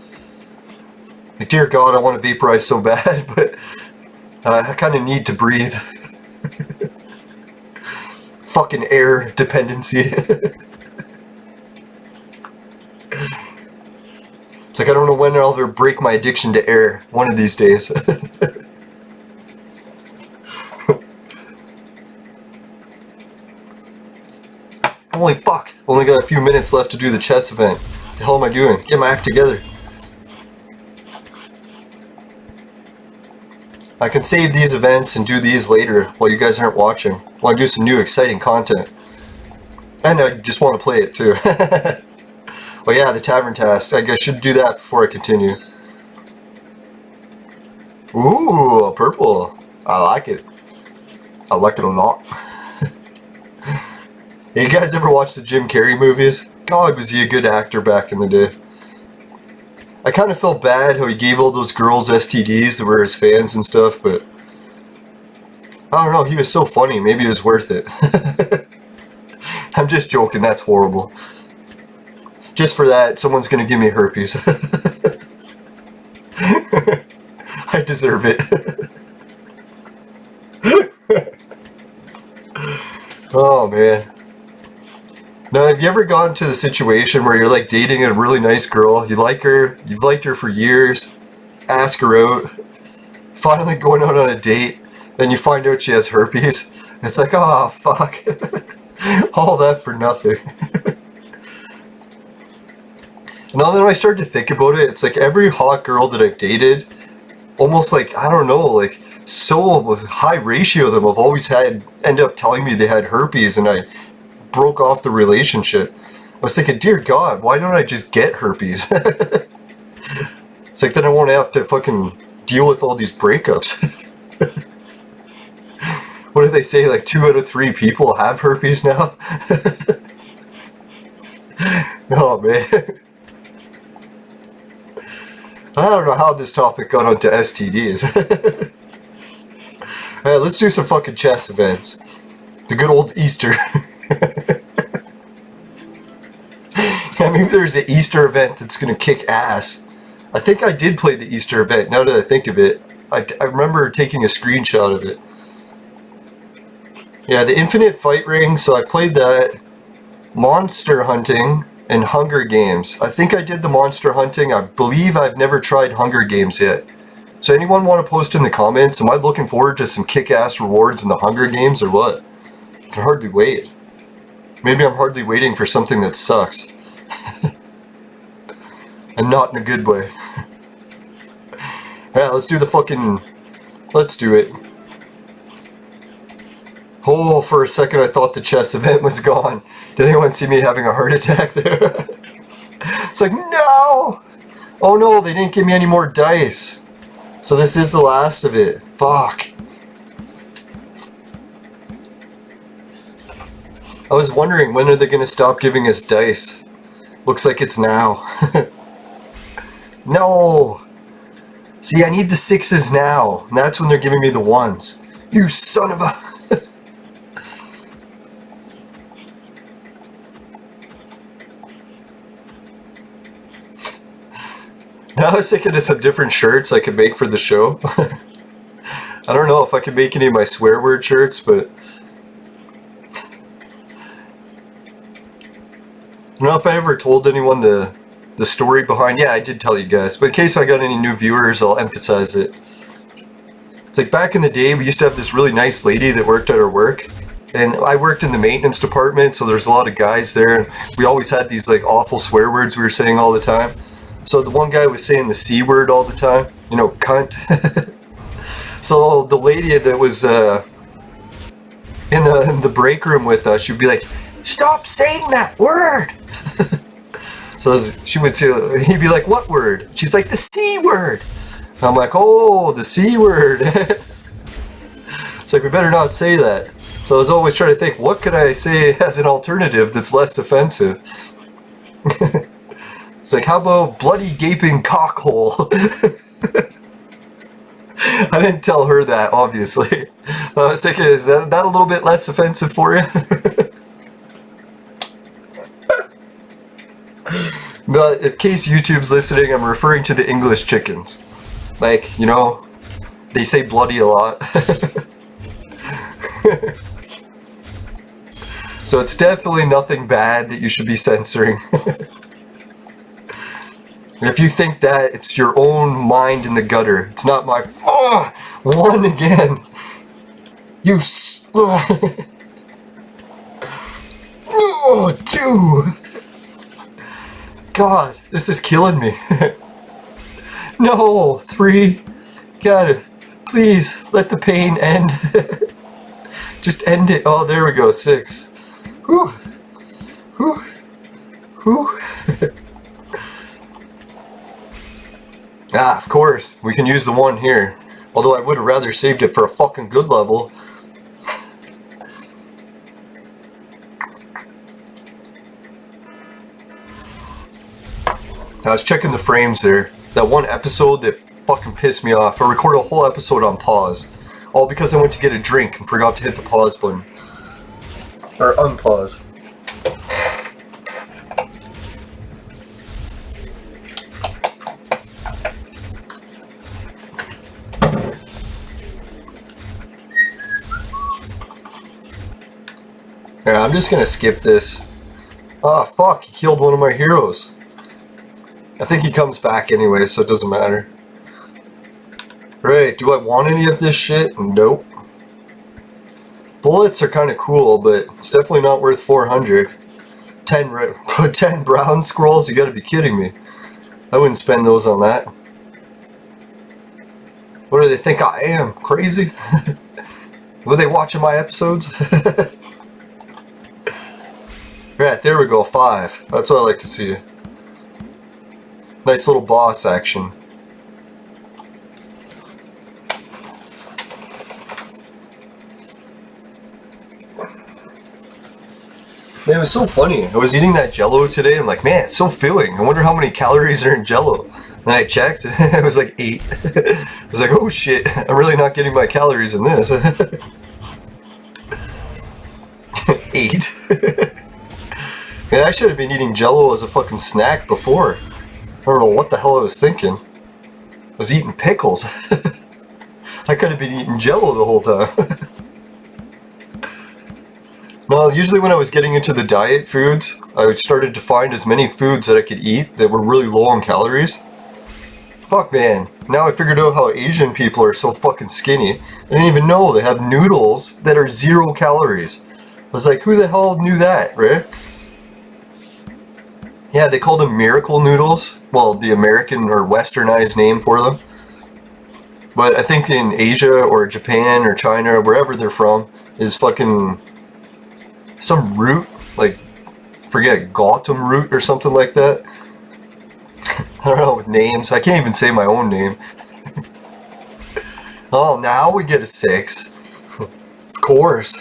Like, dear God, I want to vaporize so bad, but I kind of need to breathe. Fucking air dependency. It's like I don't know when I'll ever break my addiction to air. One of these days. Holy fuck! Only got a few minutes left to do the chess event. What the hell am I doing? Get my act together. I can save these events and do these later while you guys aren't watching. I want to do some new exciting content. And I just want to play it too. Oh yeah, the tavern task. I guess I should do that before I continue. Ooh, purple. I like it. I like it a lot. Hey, you guys ever watch the Jim Carrey movies? God, was he a good actor back in the day. I kind of felt bad how he gave all those girls STDs that were his fans and stuff, but I don't know, he was so funny, maybe it was worth it. I'm just joking, that's horrible. Just for that, someone's gonna give me herpes. I deserve it. Oh man. Now, have you ever gone to the situation where you're like dating a really nice girl, you like her, you've liked her for years, ask her out, finally going out on a date, then you find out she has herpes, it's like, oh fuck, all that for nothing. Now that I start to think about it, it's like every hot girl that I've dated, almost like, I don't know, like so high ratio of them have always had, end up telling me they had herpes, and I broke off the relationship. I was thinking, dear God, why don't I just get herpes? It's like then I won't have to fucking deal with all these breakups. What do they say, like 2 out of 3 people have herpes now? Oh man. I don't know how this topic got onto STDs. Alright, let's do some fucking chess events. The good old Easter. Yeah, maybe there's an Easter event that's gonna kick ass. I think I did play the Easter event, now that I think of it. I remember taking a screenshot of it. Yeah, the Infinite Fight Ring, so I played that. Monster Hunting and Hunger Games. I think I did the Monster Hunting. I believe I've never tried Hunger Games yet. So anyone want to post in the comments, am I looking forward to some kick-ass rewards in the Hunger Games or what? I can hardly wait. Maybe I'm hardly waiting for something that sucks. And not in a good way. Yeah, let's do the fucking... Let's do it. Oh, for a second I thought the chess event was gone. Did anyone see me having a heart attack there? It's like, no! Oh no, they didn't give me any more dice. So this is the last of it. Fuck. I was wondering, when are they going to stop giving us dice? Looks like it's now. No! See, I need the 6s now. And that's when they're giving me the 1s. You son of a... Now I was thinking of some different shirts I could make for the show. I don't know if I can make any of my swear word shirts, but... I don't know if I ever told anyone the story behind... Yeah, I did tell you guys, but in case I got any new viewers, I'll emphasize it. It's like back in the day, we used to have this really nice lady that worked at our work. And I worked in the maintenance department, so there's a lot of guys there. And we always had these like awful swear words we were saying all the time. So the one guy was saying the C word all the time, you know, cunt. So the lady that was in the break room with us, she'd be like, "Stop saying that word!" So she would say, he'd be like, "What word?" She's like, "The C word." And I'm like, "Oh, the C word." It's like, we better not say that. So I was always trying to think, what could I say as an alternative that's less offensive? It's like, how about bloody gaping cockhole? I didn't tell her that, obviously. I was thinking, is that a little bit less offensive for you? But in case YouTube's listening, I'm referring to the English chickens. Like, you know, they say bloody a lot. So it's definitely nothing bad that you should be censoring. If you think that, it's your own mind in the gutter. It's not my... Oh, one again. You... Oh, two. God, this is killing me. No, 3. God, please, let the pain end. Just end it. Oh, there we go, 6. Whew. Whew. Whew. Ah, of course, we can use the 1 here. Although I would have rather saved it for a fucking good level. I was checking the frames there. That one episode that fucking pissed me off. I recorded a whole episode on pause. All because I went to get a drink and forgot to hit the pause button. Or unpause. Yeah, I'm just gonna skip this. Ah, fuck, he killed one of my heroes. I think he comes back anyway, so it doesn't matter. Right, do I want any of this shit? Nope. Bullets are kind of cool, but it's definitely not worth 400. 10 brown scrolls? You gotta be kidding me. I wouldn't spend those on that. What do they think I am? Crazy? Were they watching my episodes? Right, there we go, 5. That's what I like to see. Nice little boss action. Man, it was so funny. I was eating that Jello today. I'm like, man, it's so filling. I wonder how many calories are in Jello. And I checked. It was like 8. I was like, oh shit. I'm really not getting my calories in this. 8. Man, I should have been eating Jello as a fucking snack before. I don't know what the hell I was thinking. I was eating pickles. I could have been eating Jello the whole time. No, usually when I was getting into the diet foods, I started to find as many foods that I could eat that were really low on calories. Fuck, man. Now I figured out how Asian people are so fucking skinny. I didn't even know they have noodles that are 0 calories. I was like, who the hell knew that, right? Yeah, they call them miracle noodles. Well, the American or westernized name for them. But I think in Asia or Japan or China or wherever they're from is fucking some root, like, forget, Gautam root or something like that. I don't know, with names. I can't even say my own name. Oh, now we get a 6. Of course.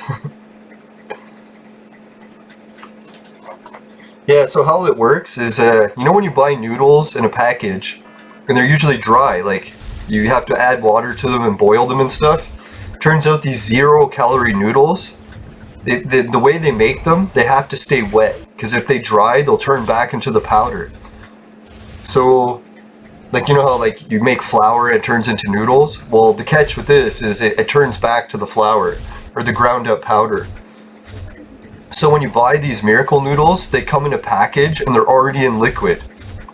Yeah, so how it works is, you know when you buy noodles in a package, and they're usually dry, like, you have to add water to them and boil them and stuff? Turns out these 0 calorie noodles, the way they make them, they have to stay wet, because if they dry, they'll turn back into the powder. So, like, you know how, like, you make flour and it turns into noodles? Well, the catch with this is it turns back to the flour, or the ground up powder. So when you buy these miracle noodles, they come in a package and they're already in liquid.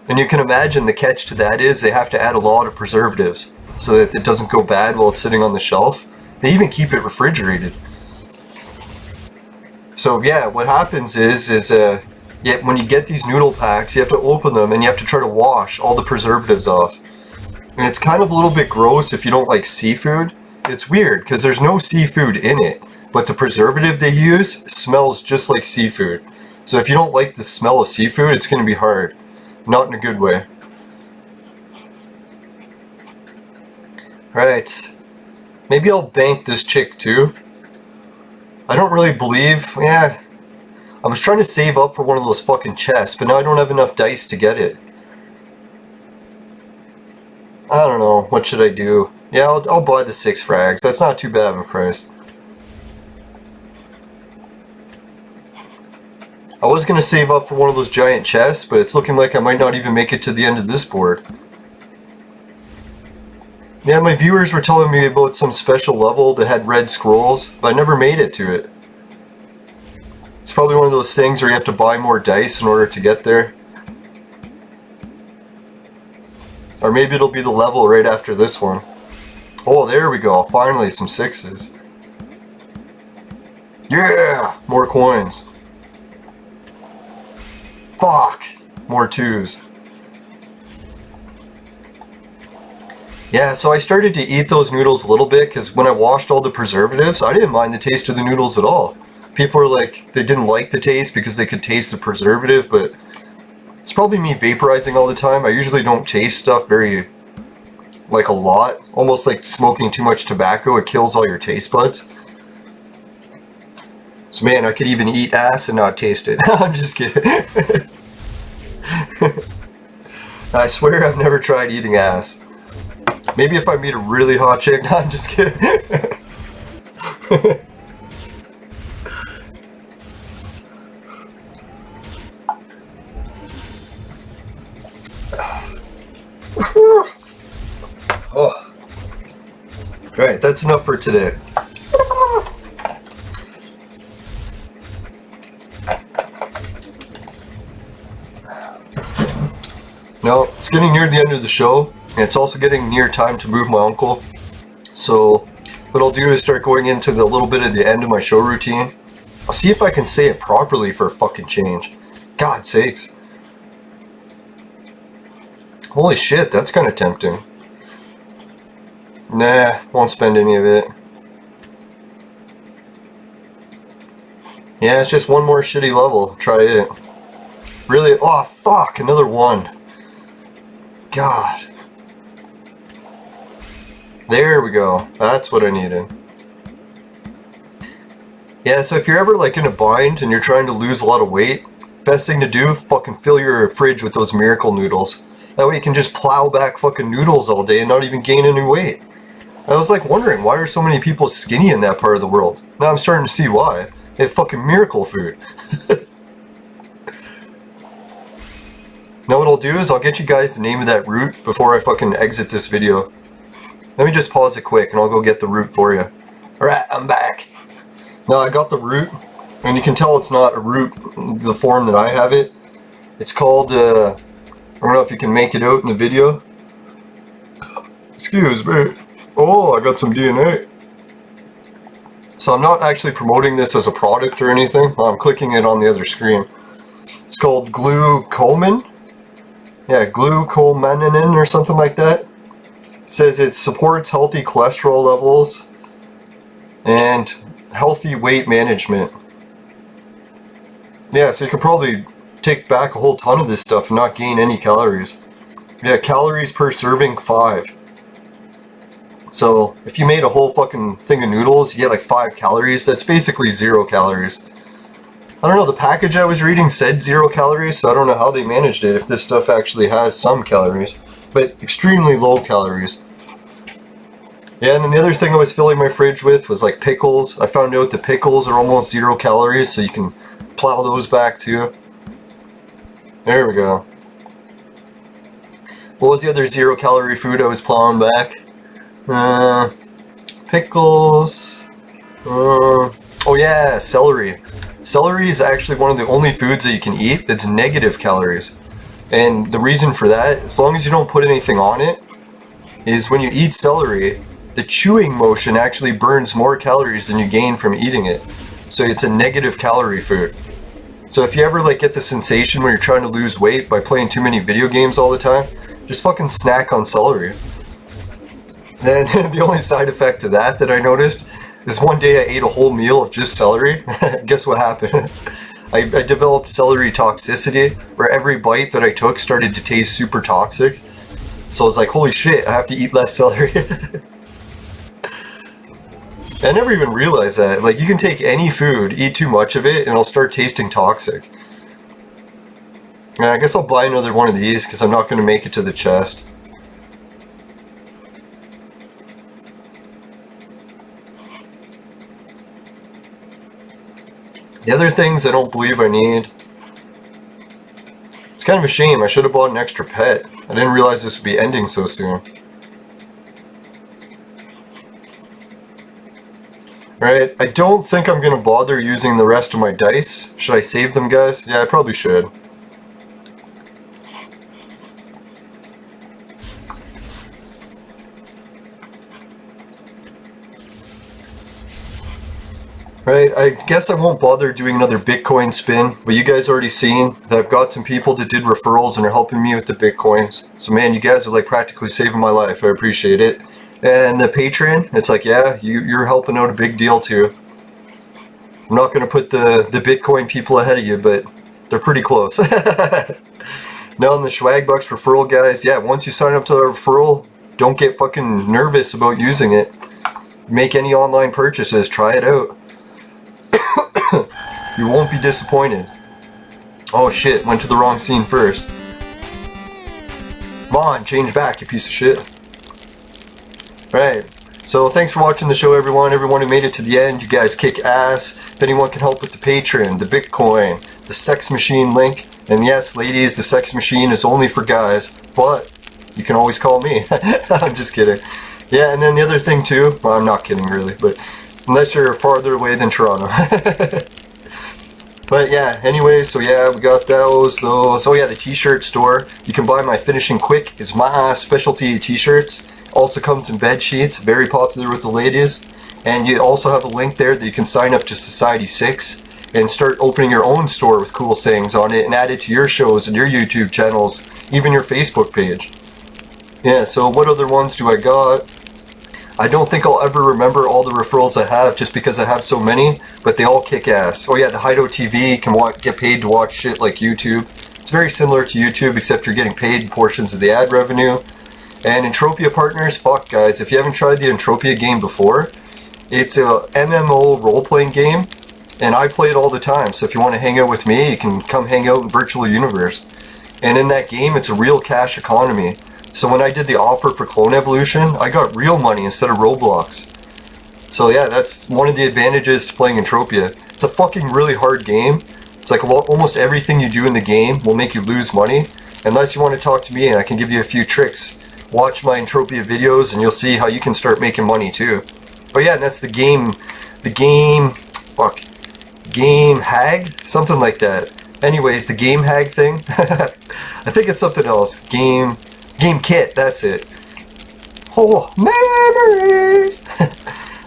And you can imagine the catch to that is they have to add a lot of preservatives so that it doesn't go bad while it's sitting on the shelf. They even keep it refrigerated. So yeah, what happens is when you get these noodle packs, you have to open them and you have to try to wash all the preservatives off. And it's kind of a little bit gross if you don't like seafood. It's weird because there's no seafood in it. But the preservative they use smells just like seafood. So if you don't like the smell of seafood, it's going to be hard. Not in a good way. Right. Maybe I'll bank this chick too. I don't really believe... Yeah. I was trying to save up for one of those fucking chests, but now I don't have enough dice to get it. I don't know, what should I do? Yeah, I'll buy the 6 frags. That's not too bad of a price. I was going to save up for one of those giant chests, but it's looking like I might not even make it to the end of this board. Yeah, my viewers were telling me about some special level that had red scrolls, but I never made it to it. It's probably one of those things where you have to buy more dice in order to get there. Or maybe it'll be the level right after this one. Oh, there we go. Finally, some 6s. Yeah! More coins. Fuck! More 2s. Yeah, so I started to eat those noodles a little bit because when I washed all the preservatives, I didn't mind the taste of the noodles at all. People were like, they didn't like the taste because they could taste the preservative, but it's probably me vaporizing all the time. I usually don't taste stuff very, like a lot. Almost like smoking too much tobacco, it kills all your taste buds. So man, I could even eat ass and not taste it. I'm just kidding. I swear I've never tried eating ass. Maybe if I meet a really hot chick. No, I'm just kidding. Oh. Alright, that's enough for today. Now, it's getting near the end of the show, and it's also getting near time to move my uncle. So, what I'll do is start going into the little bit of the end of my show routine. I'll see if I can say it properly for a fucking change. God sakes. Holy shit, that's kind of tempting. Nah, won't spend any of it. Yeah, it's just one more shitty level. Try it. Really? Oh, fuck, another one. God. There we go. That's what I needed. Yeah, so if you're ever like in a bind and you're trying to lose a lot of weight, best thing to do, fucking fill your fridge with those miracle noodles. That way you can just plow back fucking noodles all day and not even gain any weight. I was like wondering, why are so many people skinny in that part of the world? Now I'm starting to see why. They have fucking miracle food. Now what I'll do is I'll get you guys the name of that route before I fucking exit this video. Let me just pause it quick and I'll go get the route for you. Alright, I'm back. Now I got the route, and you can tell it's not a route the form that I have it. It's called, I don't know if you can make it out in the video. Excuse me. Oh, I got some DNA. So I'm not actually promoting this as a product or anything. I'm clicking it on the other screen. It's called glucosamine. Yeah, glucosamine or something like that. It says it supports healthy cholesterol levels and healthy weight management. Yeah, so you could probably take back a whole ton of this stuff and not gain any calories. Yeah, calories per serving 5. So if you made a whole fucking thing of noodles, you get like 5 calories. That's basically 0 calories. I don't know, the package I was reading said 0 calories, so I don't know how they managed it if this stuff actually has some calories. But extremely low calories. Yeah, and then the other thing I was filling my fridge with was like pickles. I found out the pickles are almost 0 calories, so you can plow those back too. There we go. What was the other 0 calorie food I was plowing back? Pickles. Oh yeah, celery. Celery is actually one of the only foods that you can eat that's negative calories. And the reason for that, as long as you don't put anything on it, is when you eat celery, the chewing motion actually burns more calories than you gain from eating it. So it's a negative calorie food. So if you ever like get the sensation when you're trying to lose weight by playing too many video games all the time, just fucking snack on celery. Then the only side effect to that I noticed is one day I ate a whole meal of just celery. Guess what happened? I developed celery toxicity, where every bite that I took started to taste super toxic. So I was like, holy shit, I have to eat less celery. I never even realized that. Like, you can take any food, eat too much of it, and it'll start tasting toxic. And I guess I'll buy another one of these, because I'm not going to make it to the chest. The other things I don't believe I need. It's kind of a shame. I should have bought an extra pet. I didn't realize this would be ending so soon. Alright, I don't think I'm going to bother using the rest of my dice. Should I save them, guys? Yeah, I probably should. Right, I guess I won't bother doing another Bitcoin spin, but you guys already seen that I've got some people that did referrals and are helping me with the Bitcoins. So man, you guys are like practically saving my life. I appreciate it. And the Patreon, it's like, yeah, you're helping out a big deal too. I'm not going to put the Bitcoin people ahead of you, but they're pretty close. Now on the Swagbucks referral, guys, yeah, once you sign up to a referral, don't get fucking nervous about using it. Make any online purchases, try it out. You won't be disappointed. Oh shit, went to the wrong scene first. Come on, change back, you piece of shit. Right, so thanks for watching the show, everyone. Everyone who made it to the end, you guys kick ass. If anyone can help with the Patreon, the Bitcoin, the sex machine link, and yes, ladies, the sex machine is only for guys, but you can always call me. I'm just kidding. Yeah, and then the other thing too, well, I'm not kidding really, but unless you're farther away than Toronto. But yeah, anyways, so yeah, we got those. Oh yeah, the t-shirt store. You can buy my Finishing Quick. It's my specialty t-shirts. Also comes in bed sheets, very popular with the ladies. And you also have a link there that you can sign up to Society 6 and start opening your own store with cool sayings on it and add it to your shows and your YouTube channels, even your Facebook page. Yeah, so what other ones do I got? I don't think I'll ever remember all the referrals I have just because I have so many, but they all kick ass. Oh yeah, the Hideout TV can get paid to watch shit like YouTube. It's very similar to YouTube, except you're getting paid portions of the ad revenue. And Entropia partners, fuck guys, if you haven't tried the Entropia game before, it's a MMO role-playing game, and I play it all the time, so if you want to hang out with me, you can come hang out in Virtual Universe. And in that game, it's a real cash economy. So when I did the offer for Clone Evolution, I got real money instead of Roblox. So yeah, that's one of the advantages to playing Entropia. It's a fucking really hard game. It's like almost everything you do in the game will make you lose money. Unless you want to talk to me and I can give you a few tricks. Watch my Entropia videos and you'll see how you can start making money too. Oh yeah, and that's the game hag? Something like that. Anyways, the game hag thing. I think it's something else. GameKit, that's it. Oh, memories!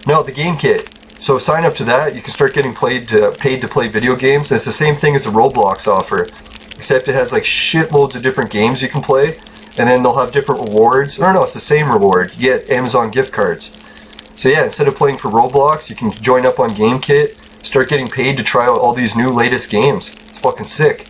No, the GameKit. So sign up to that, you can start getting paid to play video games. It's the same thing as the Roblox offer, except it has like shitloads of different games you can play, and then they'll have different rewards. Or no, it's the same reward. You get Amazon gift cards. So yeah, instead of playing for Roblox, you can join up on GameKit, start getting paid to try out all these new latest games. It's fucking sick.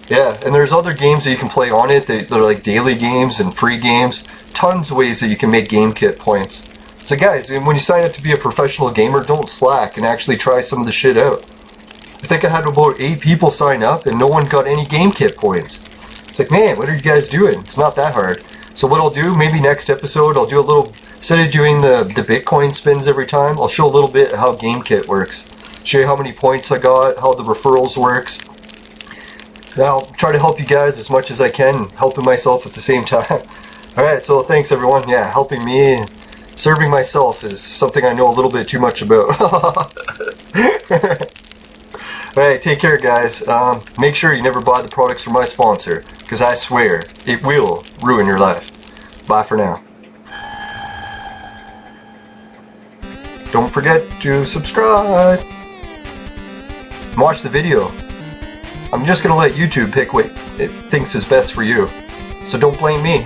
Yeah, and there's other games that you can play on it that are like daily games and free games. Tons of ways that you can make GameKit points. So guys, when you sign up to be a professional gamer, don't slack and actually try some of the shit out. I think I had about 8 people sign up and no one got any GameKit points. It's like, man, what are you guys doing? It's not that hard. So what I'll do, maybe next episode, I'll do a little, instead of doing the Bitcoin spins every time, I'll show a little bit how GameKit works. Show you how many points I got, how the referrals works. I'll try to help you guys as much as I can, helping myself at the same time. Alright, so thanks everyone. Yeah, helping me, serving myself is something I know a little bit too much about. Alright, take care guys. Make sure you never buy the products from my sponsor, because I swear, it will ruin your life. Bye for now. Don't forget to subscribe. Watch the video. I'm just going to let YouTube pick what it thinks is best for you. So don't blame me.